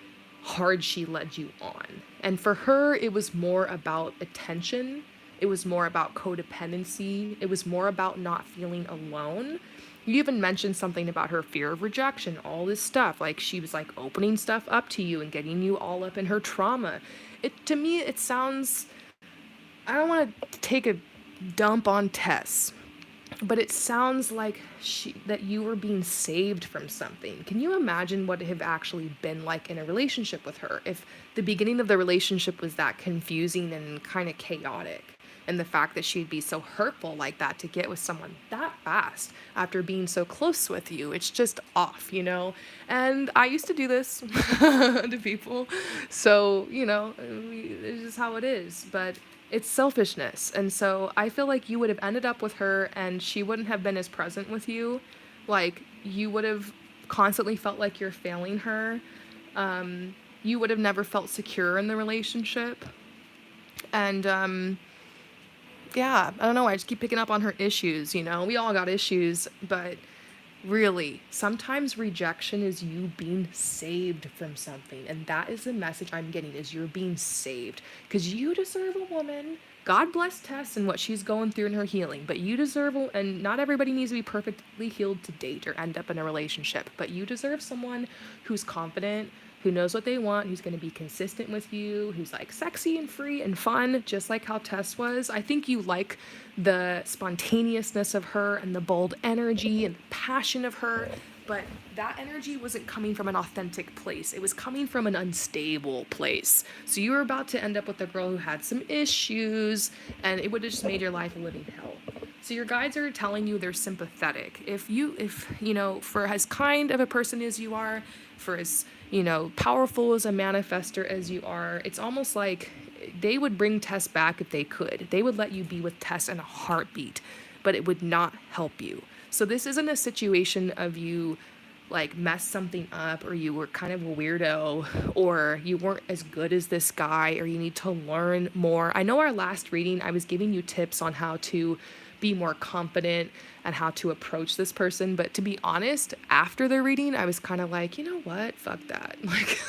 [SPEAKER 1] hard she led you on. And for her, it was more about attention. It was more about codependency. It was more about not feeling alone. You even mentioned something about her fear of rejection, all this stuff. Like, she was like opening stuff up to you and getting you all up in her trauma. To me, it sounds, I don't want to take a dump on Tess, but it sounds like that you were being saved from something. Can you imagine what it have actually been like in a relationship with her if the beginning of the relationship was that confusing and kind of chaotic? And the fact that she'd be so hurtful like that to get with someone that fast after being so close with you, it's just off, you know? And I used to do this to people. So, you know, it's just how it is. But it's selfishness. And so I feel like you would have ended up with her and she wouldn't have been as present with you. Like, you would have constantly felt like you're failing her. You would have never felt secure in the relationship. And, yeah, I don't know. I just keep picking up on her issues, you know? We all got issues, but really, sometimes rejection is you being saved from something. And that is the message I'm getting, is you're being saved. Because you deserve a woman. God bless Tess and what she's going through in her healing. But you deserve, and not everybody needs to be perfectly healed to date or end up in a relationship. But you deserve someone who's confident, who knows what they want, who's going to be consistent with you, who's like sexy and free and fun, just like how Tess was. I think you like the spontaneousness of her and the bold energy and the passion of her, but that energy wasn't coming from an authentic place. It was coming from an unstable place. So you were about to end up with a girl who had some issues, and it would have just made your life a living hell. So your guides are telling you they're sympathetic. If you know, for as kind of a person as you are, for as, you know, powerful as a manifester as you are, it's almost like they would bring Tess back if they could. They would let you be with Tess in a heartbeat, but it would not help you. So this isn't a situation of you like messed something up, or you were kind of a weirdo, or you weren't as good as this guy, or you need to learn more. I know our last reading, I was giving you tips on how to be more confident and how to approach this person. But to be honest, after the reading, I was kind of like, you know what? Fuck that. Like,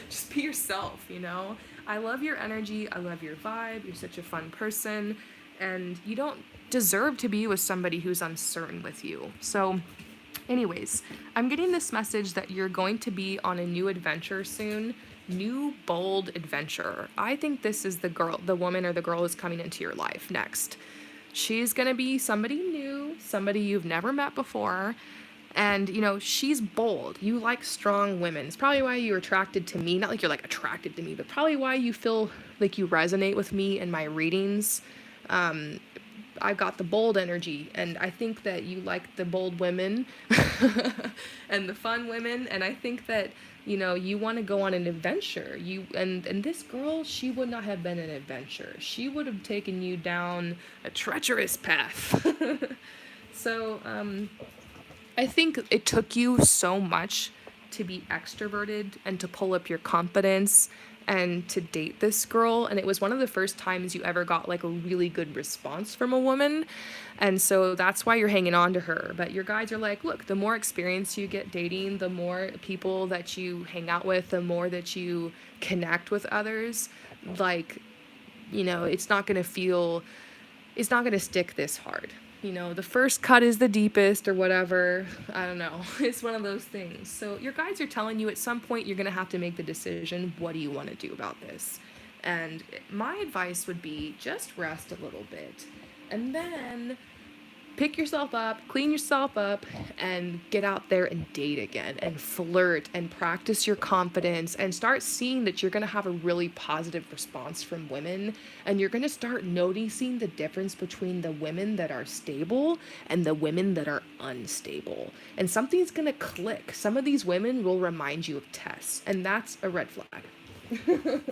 [SPEAKER 1] just be yourself, you know? I love your energy. I love your vibe. You're such a fun person. And you don't deserve to be with somebody who's uncertain with you. So anyways, I'm getting this message that you're going to be on a new adventure soon. New, bold adventure. I think this is the woman or the girl who's coming into your life next. She's going to be somebody new, somebody you've never met before. And, you know, she's bold. You like strong women. It's probably why you're attracted to me. Not like you're like attracted to me, but probably why you feel like you resonate with me in my readings. I got the bold energy, and I think that you like the bold women and the fun women, and I think that, you know, you want to go on an adventure. And this girl, she would not have been an adventure. She would have taken you down a treacherous path. So, I think it took you so much to be extroverted and to pull up your confidence and to date this girl. And it was one of the first times you ever got like a really good response from a woman. And so that's why you're hanging on to her. But your guides are like, look, the more experience you get dating, the more people that you hang out with, the more that you connect with others, like, you know, it's not going to stick this hard. You know, the first cut is the deepest or whatever. I don't know. It's one of those things. So your guides are telling you at some point you're going to have to make the decision, what do you want to do about this? And my advice would be just rest a little bit. And then pick yourself up, clean yourself up, and get out there and date again and flirt and practice your confidence and start seeing that you're going to have a really positive response from women. And you're going to start noticing the difference between the women that are stable and the women that are unstable. And something's going to click. Some of these women will remind you of Tess, and that's a red flag.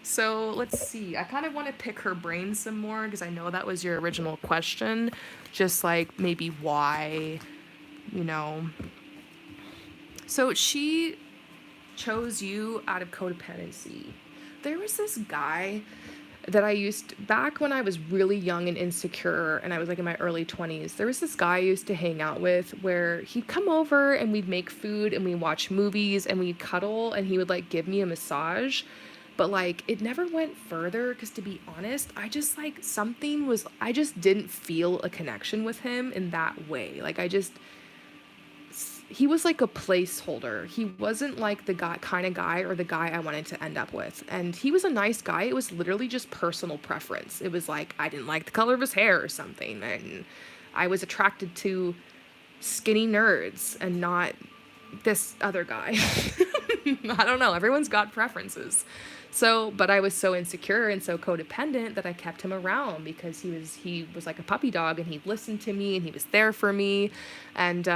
[SPEAKER 1] So let's see. I kind of want to pick her brain some more because I know that was your original question. Just like maybe why, you know. So she chose you out of codependency. There was this guy that back when I was really young and insecure and I was like in my early 20s, there was this guy I used to hang out with where he'd come over and we'd make food and we'd watch movies and we'd cuddle and he would like give me a massage. But like it never went further because to be honest, I just didn't feel a connection with him in that way. Like he was like a placeholder. He wasn't like the kind of guy or the guy I wanted to end up with. And he was a nice guy. It was literally just personal preference. It was like I didn't like the color of his hair or something. And I was attracted to skinny nerds and not this other guy. I don't know. Everyone's got preferences. So, but I was so insecure and so codependent that I kept him around because he was like a puppy dog and he'd listen to me and he was there for me. And,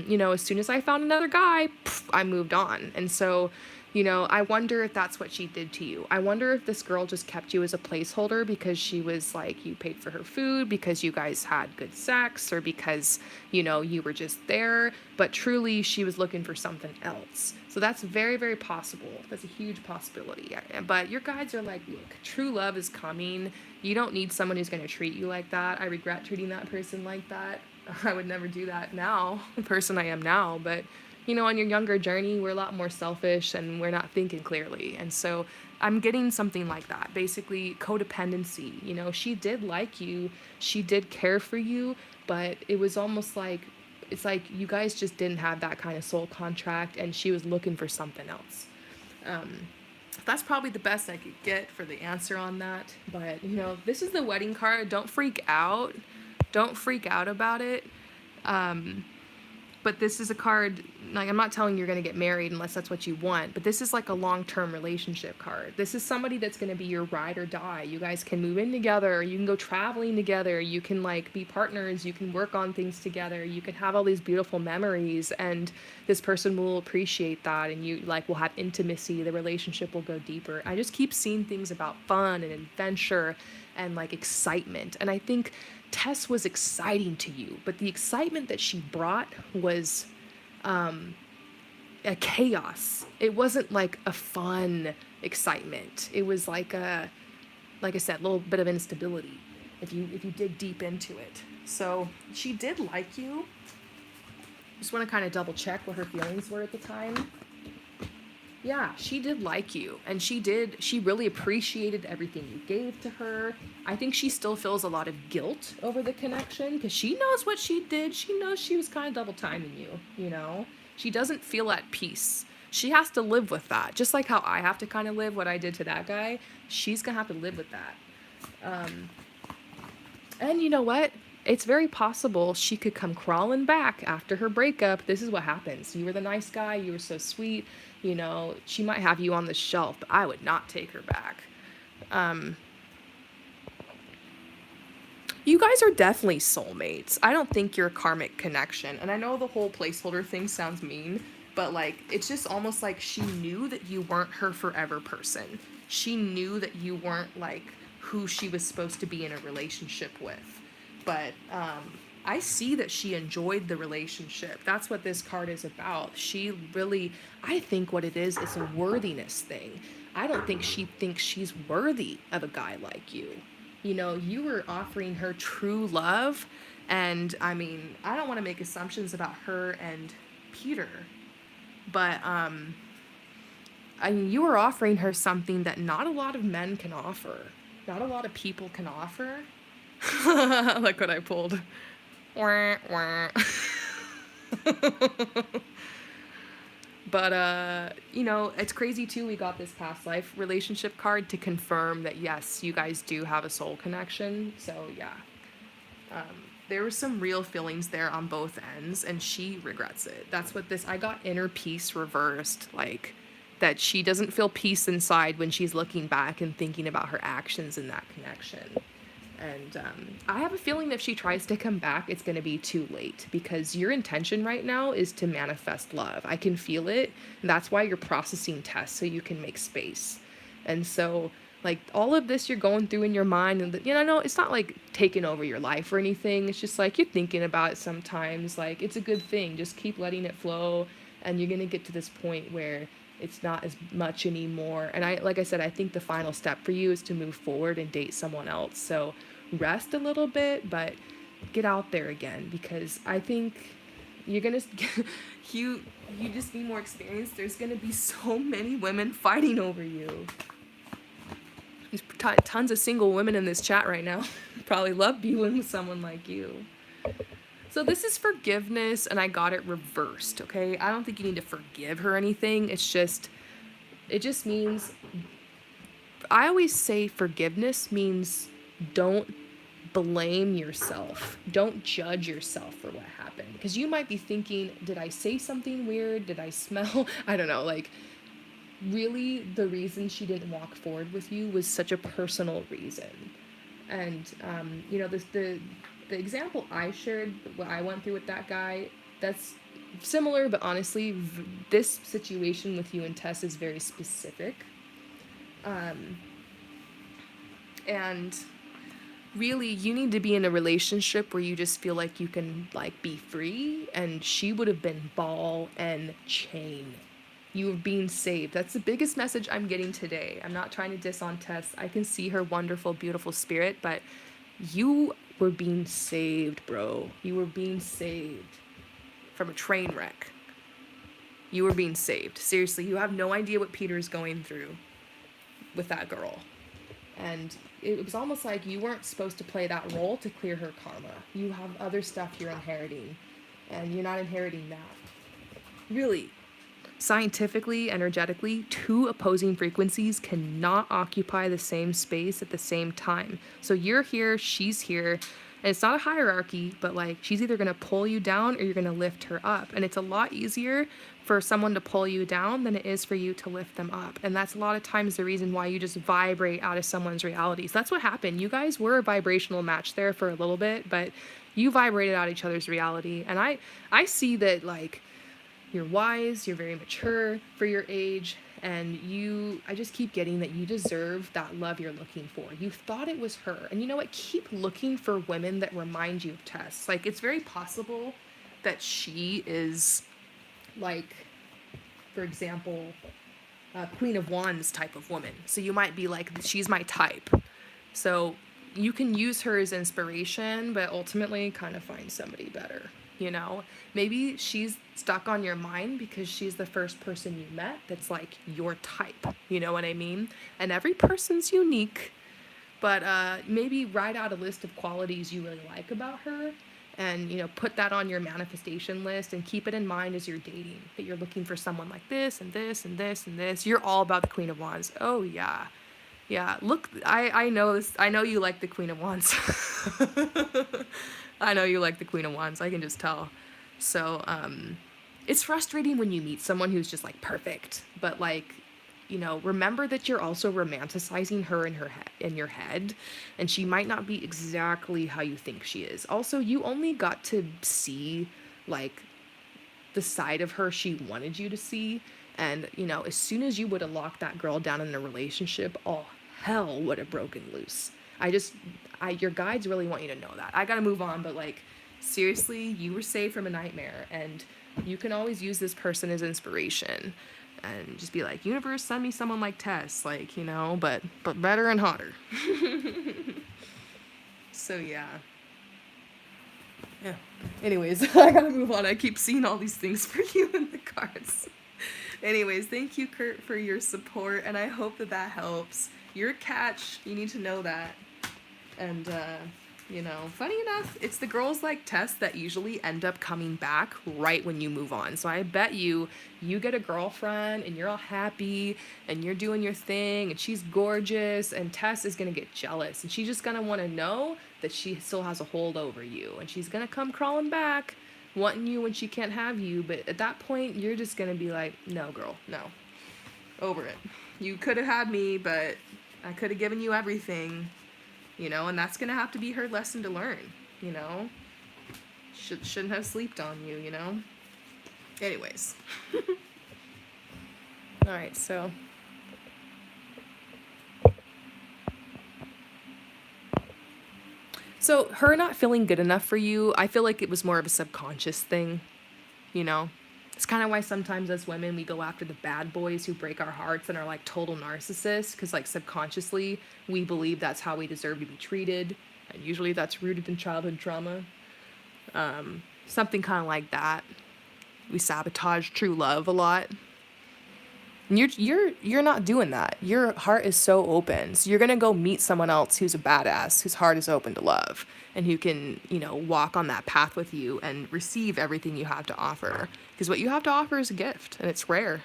[SPEAKER 1] you know, as soon as I found another guy, I moved on. And so, you know, I wonder if that's what she did to you. I wonder if this girl just kept you as a placeholder because she was like, you paid for her food, because you guys had good sex, or because, you know, you were just there. But truly, she was looking for something else. So that's very, very possible. That's a huge possibility. But your guides are like, look, true love is coming. You don't need someone who's going to treat you like that. I regret treating that person like that. I would never do that now, the person I am now. But you know, on your younger journey, we're a lot more selfish and we're not thinking clearly. And so I'm getting something like that. Basically, codependency. You know, she did like you. She did care for you. But it was almost like, it's like you guys just didn't have that kind of soul contract and she was looking for something else. That's probably the best I could get for the answer on that. But, you know, this is the wedding card. Don't freak out. Don't freak out about it. But this is a card, like, I'm not telling you you're going to get married unless that's what you want, but this is like a long-term relationship card. This is somebody that's going to be your ride or die. You guys can move in together, you can go traveling together, you can like be partners, you can work on things together, you can have all these beautiful memories, and this person will appreciate that, and you like will have intimacy, the relationship will go deeper. I just keep seeing things about fun and adventure and like excitement, and I think Tess was exciting to you, but the excitement that she brought was a chaos. It wasn't like a fun excitement. It was like I said, a little bit of instability if you dig deep into it. So she did like you. Just want to kind of double check what her feelings were at the time. Yeah, she did like you, and she really appreciated everything you gave to her. I think she still feels a lot of guilt over the connection because she knows what she did. She knows she was kind of double timing you, you know? She doesn't feel at peace. She has to live with that. Just like how I have to kind of live what I did to that guy, she's going to have to live with that. And you know what? It's very possible she could come crawling back after her breakup. This is what happens. You were the nice guy. You were so sweet. You know, she might have you on the shelf, but I would not take her back. You guys are definitely soulmates. I don't think you're a karmic connection. And I know the whole placeholder thing sounds mean, but like it's just almost like she knew that you weren't her forever person. She knew that you weren't like who she was supposed to be in a relationship with. But I see that she enjoyed the relationship. That's what this card is about. She really, I think what it is a worthiness thing. I don't think she thinks she's worthy of a guy like you. You know, you were offering her true love. And I mean, I don't want to make assumptions about her and Peter, but I mean, you were offering her something that not a lot of men can offer, not a lot of people can offer. Look what I pulled. Wah, wah. But you know, it's crazy too. We got this past life relationship card to confirm that yes, you guys do have a soul connection. So yeah, there was some real feelings there on both ends, and she regrets it. That's what this. I got inner peace reversed, like that she doesn't feel peace inside when she's looking back and thinking about her actions in that connection. And I have a feeling if she tries to come back, it's going to be too late because your intention right now is to manifest love. I can feel it. And that's why you're processing tests so you can make space. And so, like, all of this you're going through in your mind, and, you know, no, it's not like taking over your life or anything. It's just like you're thinking about it sometimes. Like, it's a good thing. Just keep letting it flow. And you're going to get to this point where it's not as much anymore. And like I said, I think the final step for you is to move forward and date someone else. So rest a little bit, but get out there again, because I think you're gonna you just need more experience. There's gonna be so many women fighting over you. There's tons of single women in this chat right now. Probably love being with someone like you. So this is forgiveness, and I got it reversed, okay? I don't think you need to forgive her or anything. It just means, I always say forgiveness means don't blame yourself. Don't judge yourself for what happened. Because you might be thinking, did I say something weird? Did I smell? I don't know. Like, really, the reason she didn't walk forward with you was such a personal reason. And, you know, the example I shared, what I went through with that guy, that's similar, but honestly, this situation with you and Tess is very specific. And really, you need to be in a relationship where you just feel like you can, like, be free, and she would have been ball and chain. You were being saved. That's the biggest message I'm getting today. I'm not trying to diss on Tess. I can see her wonderful, beautiful spirit, but you were being saved, bro. You were being saved from a train wreck. You were being saved. Seriously, you have no idea what Peter's going through with that girl. And it was almost like you weren't supposed to play that role to clear her karma. You have other stuff you're inheriting, and you're not inheriting that. Really, scientifically, energetically, two opposing frequencies cannot occupy the same space at the same time. So you're here, she's here, and it's not a hierarchy, but like she's either going to pull you down or you're going to lift her up. And it's a lot easier for someone to pull you down than it is for you to lift them up. And that's a lot of times the reason why you just vibrate out of someone's reality. So that's what happened. You guys were a vibrational match there for a little bit, but you vibrated out each other's reality. And I see that, like, you're wise, you're very mature for your age, and I just keep getting that you deserve that love you're looking for. You thought it was her. And you know what? Keep looking for women that remind you of Tess. Like, it's very possible that she is, like, for example, a Queen of Wands type of woman. So you might be like, she's my type. So you can use her as inspiration, but ultimately kind of find somebody better. You know, maybe she's stuck on your mind because she's the first person you met that's like your type. You know what I mean? And every person's unique, but maybe write out a list of qualities you really like about her, and, you know, put that on your manifestation list and keep it in mind as you're dating, that you're looking for someone like this and this and this and this. You're all about the Queen of Wands. Oh yeah. Yeah, look, I know this. I know you like the Queen of Wands. I know you like the Queen of Wands. I can just tell. So, it's frustrating when you meet someone who's just, like, perfect. But, like, remember that you're also romanticizing her in your head, and she might not be exactly how you think she is. Also, you only got to see like the side of her she wanted you to see, and as soon as you would have locked that girl down in a relationship, all hell would have broken loose. Your guides really want you to know that. I gotta move on, but like, seriously, you were saved from a nightmare, and you can always use this person as inspiration, and just be like, universe, send me someone like Tess, like, but better and hotter. So yeah. Yeah. Anyways, I gotta move on. I keep seeing all these things for you in the cards. Anyways, thank you, Kurt, for your support, and I hope that helps. You're a catch. You need to know that. And, funny enough, it's the girls like Tess that usually end up coming back right when you move on. So I bet you get a girlfriend and you're all happy and you're doing your thing and she's gorgeous, and Tess is going to get jealous and she's just going to want to know that she still has a hold over you, and she's going to come crawling back wanting you when she can't have you. But at that point, you're just going to be like, no, girl, no. Over it. You could have had me, but I could have given you everything. And that's going to have to be her lesson to learn, Shouldn't have sleeped on you, Anyways. All right, so. So her not feeling good enough for you, I feel like it was more of a subconscious thing, It's kind of why sometimes as women we go after the bad boys who break our hearts and are like total narcissists, because like subconsciously we believe that's how we deserve to be treated, and usually that's rooted in childhood trauma. Something kind of like that. We sabotage true love a lot. And you're not doing that. Your heart is so open. So you're gonna go meet someone else who's a badass, whose heart is open to love, and who can, walk on that path with you and receive everything you have to offer. Because what you have to offer is a gift, and it's rare.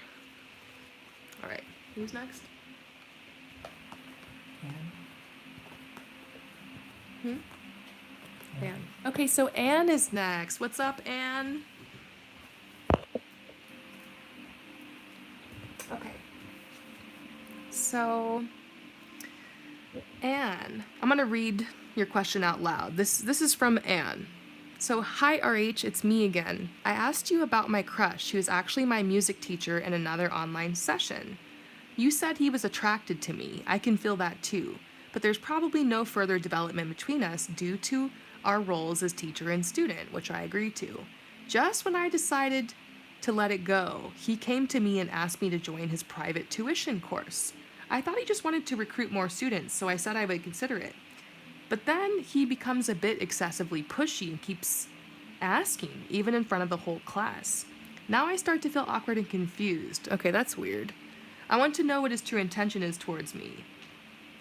[SPEAKER 1] All right, who's next? Anne. Anne. Okay, so Anne is next. What's up, Anne? Okay. So, Anne, I'm going to read your question out loud. This is from Anne. So, hi RH, it's me again. I asked you about my crush, who is actually my music teacher in another online session. You said he was attracted to me. I can feel that too. But there's probably no further development between us due to our roles as teacher and student, which I agree to. Just when I decided to let it go, he came to me and asked me to join his private tuition course. I thought he just wanted to recruit more students, so I said I would consider it. But then he becomes a bit excessively pushy and keeps asking, even in front of the whole class. Now I start to feel awkward and confused. Okay, that's weird. I want to know what his true intention is towards me.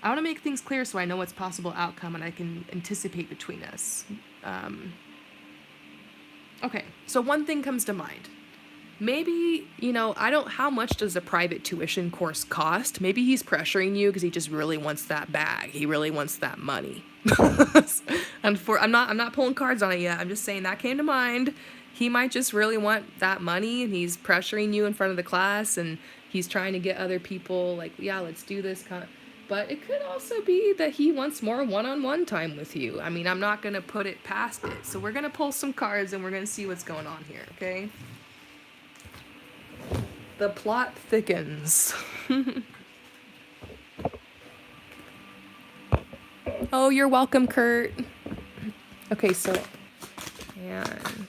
[SPEAKER 1] I want to make things clear so I know what's possible outcome and I can anticipate between us. Okay, so one thing comes to mind. Maybe, how much does a private tuition course cost? Maybe he's pressuring you because he just really wants that bag. He really wants that money. I'm not pulling cards on it yet. I'm just saying that came to mind. He might just really want that money, and he's pressuring you in front of the class, and he's trying to get other people like, yeah, let's do this But it could also be that he wants more one-on-one time with you. I mean, I'm not going to put it past it. So we're going to pull some cards and we're going to see what's going on here, okay? The plot thickens. Oh, you're welcome, Kurt. Okay, so, and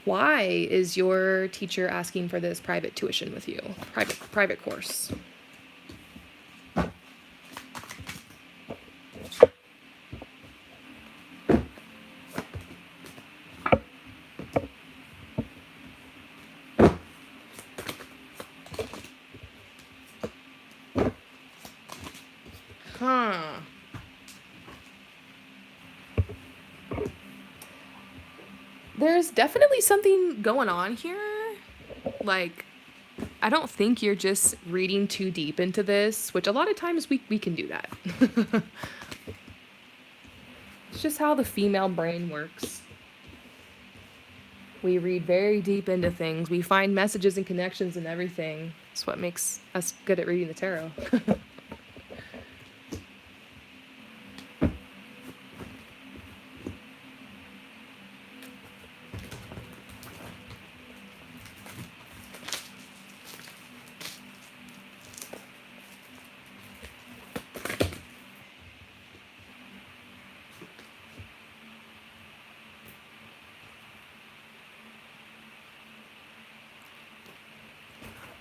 [SPEAKER 1] why is your teacher asking for this private tuition with you? Private course. There's definitely something going on here. Like, I don't think you're just reading too deep into this, which a lot of times we can do that. It's just how the female brain works. We read very deep into things. We find messages and connections and everything. It's what makes us good at reading the tarot.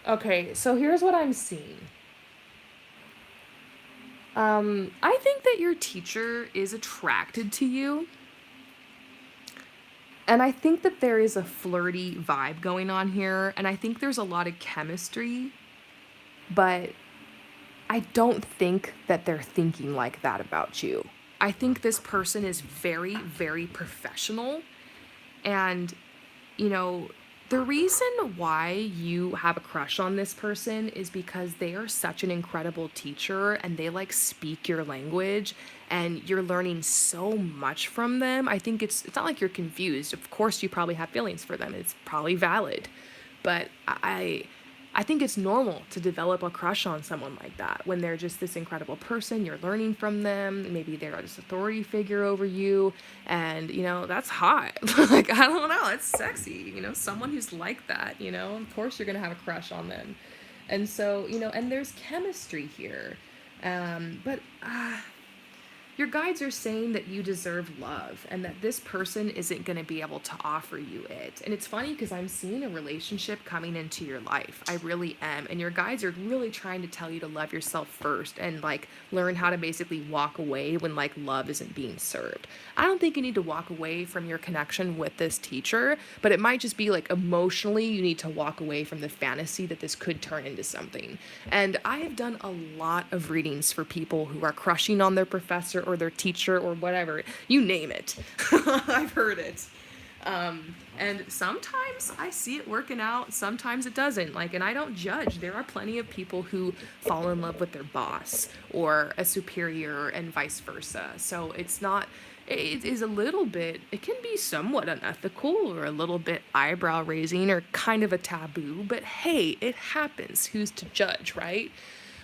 [SPEAKER 1] Okay, so here's what I'm seeing. I think that your teacher is attracted to you. And I think that there is a flirty vibe going on here. And I think there's a lot of chemistry. But I don't think that they're thinking like that about you. I think this person is very, very professional. And, you know, the reason why you have a crush on this person is because they are such an incredible teacher and they like speak your language and you're learning so much from them. I think it's not like you're confused. Of course you probably have feelings for them. It's probably valid. But I think it's normal to develop a crush on someone like that when they're just this incredible person. You're learning from them. Maybe they're this authority figure over you. And, you know, that's hot. Like, I don't know. It's sexy. You know, someone who's like that, you know, of course you're going to have a crush on them. And so, you know, and there's chemistry here. But your guides are saying that you deserve love and that this person isn't going to be able to offer you it. And it's funny because I'm seeing a relationship coming into your life. I really am. And your guides are really trying to tell you to love yourself first and like learn how to basically walk away when like love isn't being served. I don't think you need to walk away from your connection with this teacher, but it might just be like emotionally you need to walk away from the fantasy that this could turn into something. And I have done a lot of readings for people who are crushing on their professor or their teacher or whatever, you name it. I've heard it. And sometimes I see it working out, sometimes it doesn't. Like, and I don't judge. There are plenty of people who fall in love with their boss or a superior and vice versa. So it's not, it is a little bit, it can be somewhat unethical or a little bit eyebrow raising or kind of a taboo, but hey, it happens. Who's to judge, right?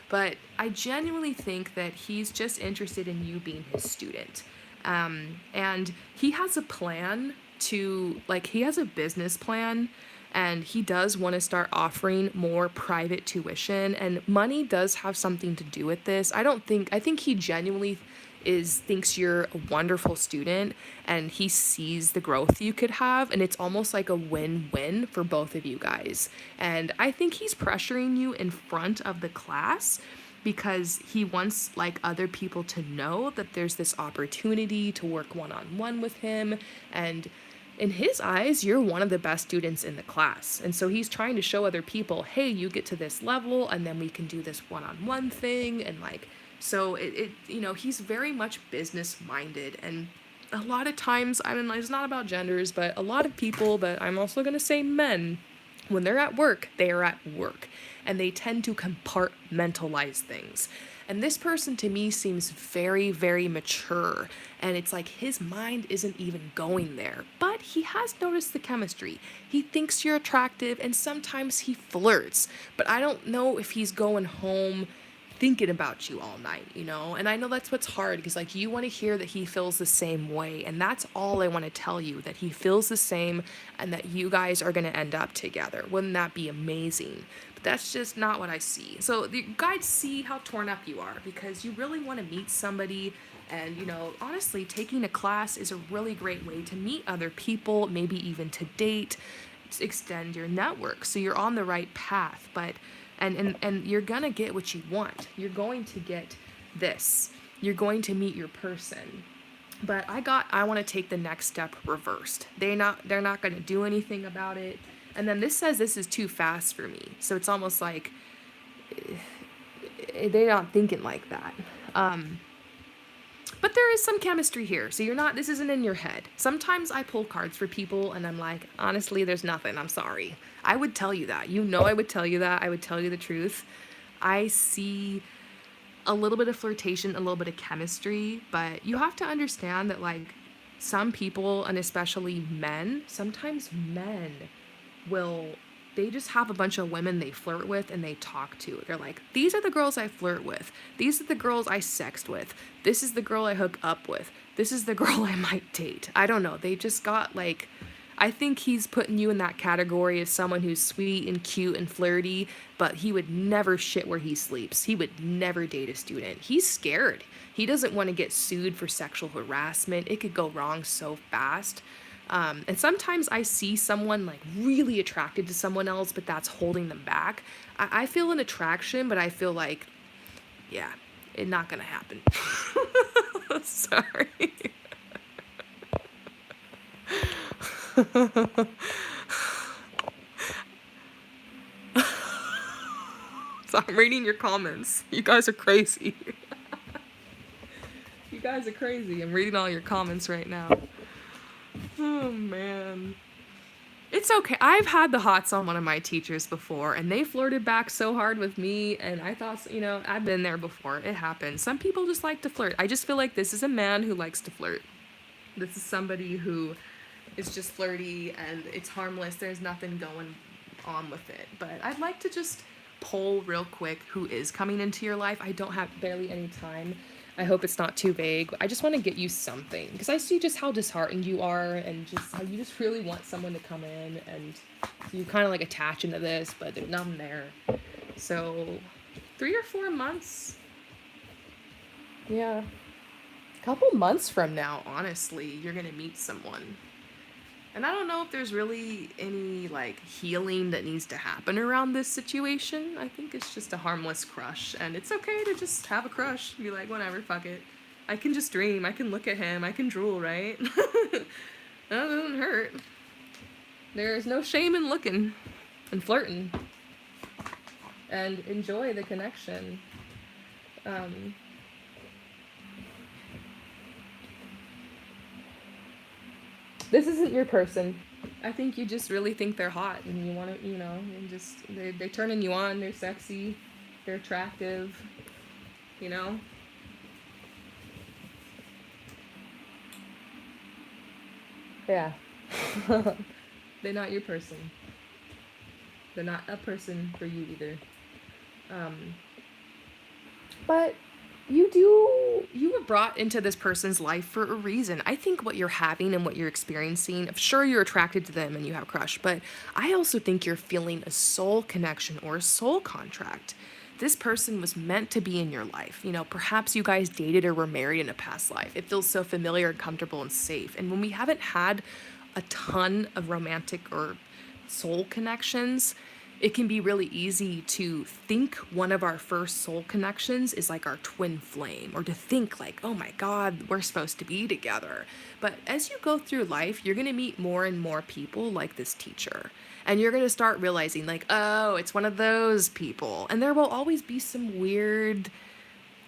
[SPEAKER 1] But I genuinely think that he's just interested in you being his student. And he has a plan to, like, he has a business plan and he does want to start offering more private tuition. And money does have something to do with this. I think he genuinely thinks you're a wonderful student and he sees the growth you could have and it's almost like a win-win for both of you guys. And I think he's pressuring you in front of the class because he wants like other people to know that there's this opportunity to work one-on-one with him, and in his eyes, you're one of the best students in the class. And so he's trying to show other people, hey, you get to this level and then we can do this one-on-one thing. And like, so you know, he's very much business minded. And a lot of times, I mean, it's not about genders, but a lot of people, but I'm also going to say men, when they're at work, they are at work and they tend to compartmentalize things. And this person to me seems very, very mature. And it's like his mind isn't even going there. But he has noticed the chemistry. He thinks you're attractive and sometimes he flirts. But I don't know if he's going home thinking about you all night, you know? And I know that's what's hard because like you want to hear that he feels the same way. And that's all I want to tell you, that he feels the same and that you guys are going to end up together. Wouldn't that be amazing? But that's just not what I see. So the guides see how torn up you are because you really want to meet somebody. And, you know, honestly, taking a class is a really great way to meet other people, maybe even to date, to extend your network. So you're on the right path. But and you're gonna get what you want. You're going to get this. You're going to meet your person. But I want to take the next step reversed. They're not gonna do anything about it. And then this says this is too fast for me. So it's almost like they're not thinking like that. But there is some chemistry here. So this isn't in your head. Sometimes I pull cards for people and I'm like, honestly, there's nothing. I'm sorry. I would tell you that. You know I would tell you that. I would tell you the truth. I see a little bit of flirtation, a little bit of chemistry, but you have to understand that like some people, and especially men, sometimes men will they just have a bunch of women they flirt with and they talk to. They're like, these are the girls I flirt with. These are the girls I sext with. This is the girl I hook up with. This is the girl I might date. I don't know. They just got like, I think he's putting you in that category of someone who's sweet and cute and flirty, but he would never shit where he sleeps. He would never date a student. He's scared. He doesn't want to get sued for sexual harassment. It could go wrong so fast. And sometimes I see someone like really attracted to someone else, but that's holding them back. I feel an attraction, but I feel like, yeah, it's not gonna happen. Sorry. So I'm reading your comments. You guys are crazy. You guys are crazy. I'm reading all your comments right now. Oh, man. It's okay. I've had the hots on one of my teachers before, and they flirted back so hard with me, and I thought, you know, I've been there before. It happens. Some people just like to flirt. I just feel like this is a man who likes to flirt. This is somebody who is just flirty, and it's harmless. There's nothing going on with it. But I'd like to just poll real quick who is coming into your life. I don't have barely any time. I hope it's not too vague. I just want to get you something because I see just how disheartened you are and just how you just really want someone to come in, and you kind of like attach into this, but there's nothing there. So 3 or 4 months. Yeah. A couple months from now, honestly, you're going to meet someone. And I don't know if there's really any like healing that needs to happen around this situation. I think it's just a harmless crush, and it's okay to just have a crush. Be like, whatever, fuck it. I can just dream. I can look at him. I can drool, right? That doesn't hurt. There's no shame in looking and flirting. And enjoy the connection. This isn't your person. I think you just really think they're hot and you want to, you know, and just, they're turning you on, they're sexy, they're attractive, you know? Yeah. They're not your person. They're not a person for you either. But you were brought into this person's life for a reason. I think what you're having and what you're experiencing, sure, you're attracted to them and you have a crush, but I also think you're feeling a soul connection or a soul contract. This person was meant to be in your life. You know, perhaps you guys dated or were married in a past life. It feels so familiar and comfortable and safe. And when we haven't had a ton of romantic or soul connections, it can be really easy to think one of our first soul connections is like our twin flame, or to think like, oh my God, we're supposed to be together. But as you go through life, you're going to meet more and more people like this teacher. And you're going to start realizing like, oh, it's one of those people. And there will always be some weird,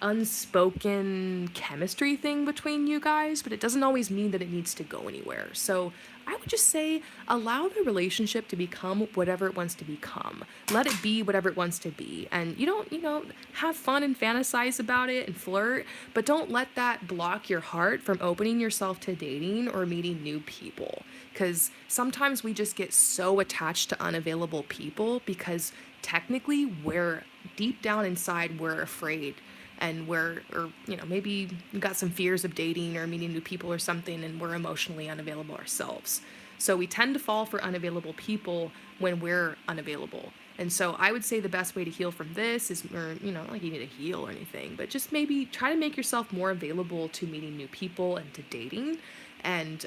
[SPEAKER 1] unspoken chemistry thing between you guys, but it doesn't always mean that it needs to go anywhere. So I would just say allow the relationship to become whatever it wants to become. Let it be whatever it wants to be. And you don't, have fun and fantasize about it and flirt, but don't let that block your heart from opening yourself to dating or meeting new people. Because sometimes we just get so attached to unavailable people because technically we're deep down inside, we're afraid. And maybe we got some fears of dating or meeting new people or something, and we're emotionally unavailable ourselves. So we tend to fall for unavailable people when we're unavailable. And so I would say the best way to heal from this is, not like you need to heal or anything, but just maybe try to make yourself more available to meeting new people and to dating, and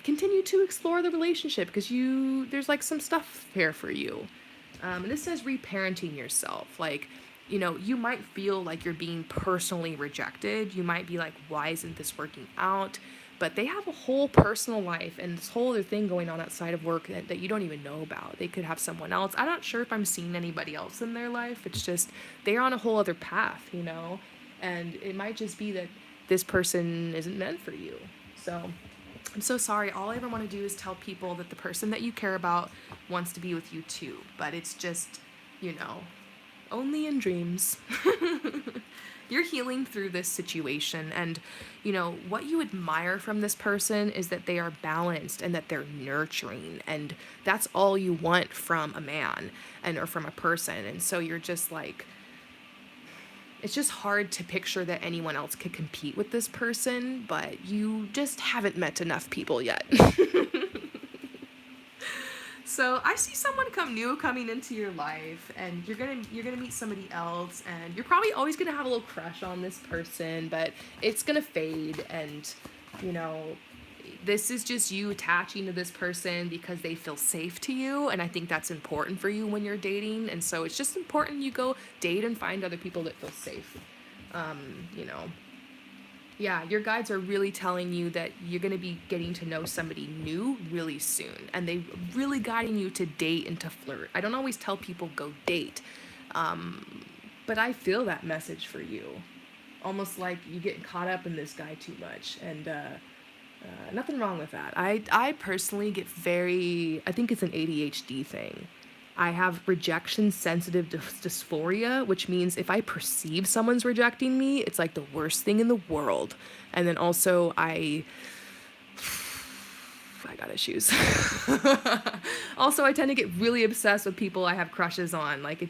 [SPEAKER 1] continue to explore the relationship because there's like some stuff here for you. And this says reparenting yourself. Like, you might feel like you're being personally rejected. You might be like, why isn't this working out? But they have a whole personal life and this whole other thing going on outside of work that you don't even know about. They could have someone else. I'm not sure if I'm seeing anybody else in their life. It's just they're on a whole other path, and it might just be that this person isn't meant for you. So I'm so sorry. All I ever want to do is tell people that the person that you care about wants to be with you too. But it's just, only in dreams. you're healing through this situation. And, what you admire from this person is that they are balanced and that they're nurturing. And that's all you want from a man or from a person. And so you're just like, it's just hard to picture that anyone else could compete with this person, but you just haven't met enough people yet. So I see someone coming into your life, and you're gonna meet somebody else, and you're probably always gonna have a little crush on this person, but it's gonna fade, and this is just you attaching to this person because they feel safe to you, and I think that's important for you when you're dating, and so it's just important you go date and find other people that feel safe. Yeah, your guides are really telling you that you're going to be getting to know somebody new really soon, and they really guiding you to date and to flirt. I don't always tell people go date, but I feel that message for you. Almost like you get caught up in this guy too much, and nothing wrong with that. I personally get I think it's an ADHD thing. I have rejection sensitive dysphoria, which means if I perceive someone's rejecting me, it's like the worst thing in the world. And then also I got issues. Also, I tend to get really obsessed with people I have crushes on. Like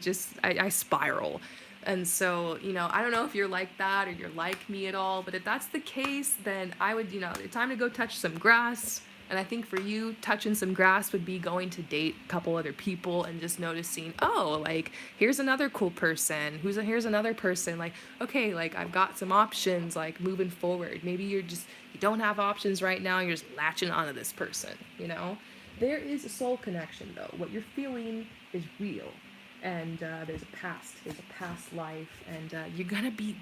[SPEAKER 1] I spiral. And so, I don't know if you're like that or you're like me at all, but if that's the case, then I would, it's time to go touch some grass. And I think for you, touching some grass would be going to date a couple other people and just noticing, oh, like, here's another cool person. Here's another person. Like, okay, like, I've got some options, like, moving forward. Maybe you don't have options right now. You're just latching onto this person, There is a soul connection, though. What you're feeling is real. And there's a past life, and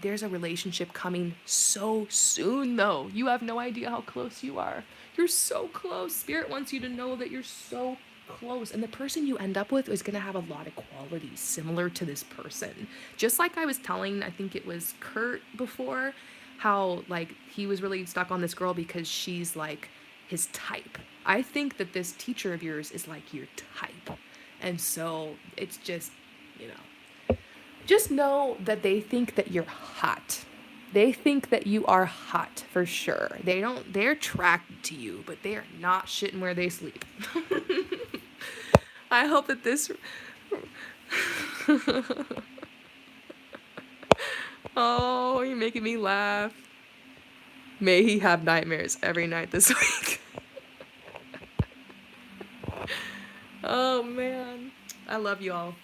[SPEAKER 1] there's a relationship coming so soon, though. You have no idea how close you are. You're so close. Spirit wants you to know that you're so close, and the person you end up with is going to have a lot of qualities similar to this person. Just like I was telling, I think it was Kurt before, how, like, he was really stuck on this girl because she's, like, his type. I think that this teacher of yours is, like, your type. And so it's just, just know that they think that you're hot. They think that you are hot for sure. They're attracted to you, but they are not shitting where they sleep. I hope that this, oh, you're making me laugh. May he have nightmares every night this week. Oh, man. I love you all.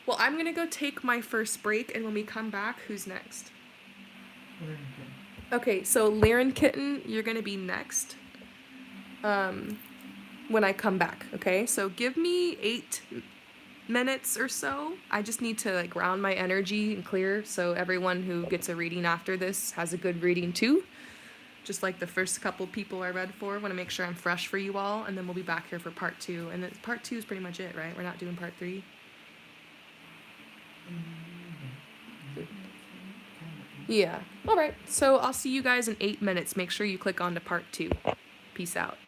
[SPEAKER 1] Well, I'm going to go take my first break, and when we come back, who's next? Okay, so Liren Kitten, you're going to be next when I come back, okay? So give me 8 minutes or so. I just need to, like, ground my energy and clear so everyone who gets a reading after this has a good reading, too. Just like the first couple people I read for. I want to make sure I'm fresh for you all, and then we'll be back here for part 2. And then part 2 is pretty much it, right? We're not doing part 3? Yeah. All right. So I'll see you guys in 8 minutes. Make sure you click on to part 2. Peace out.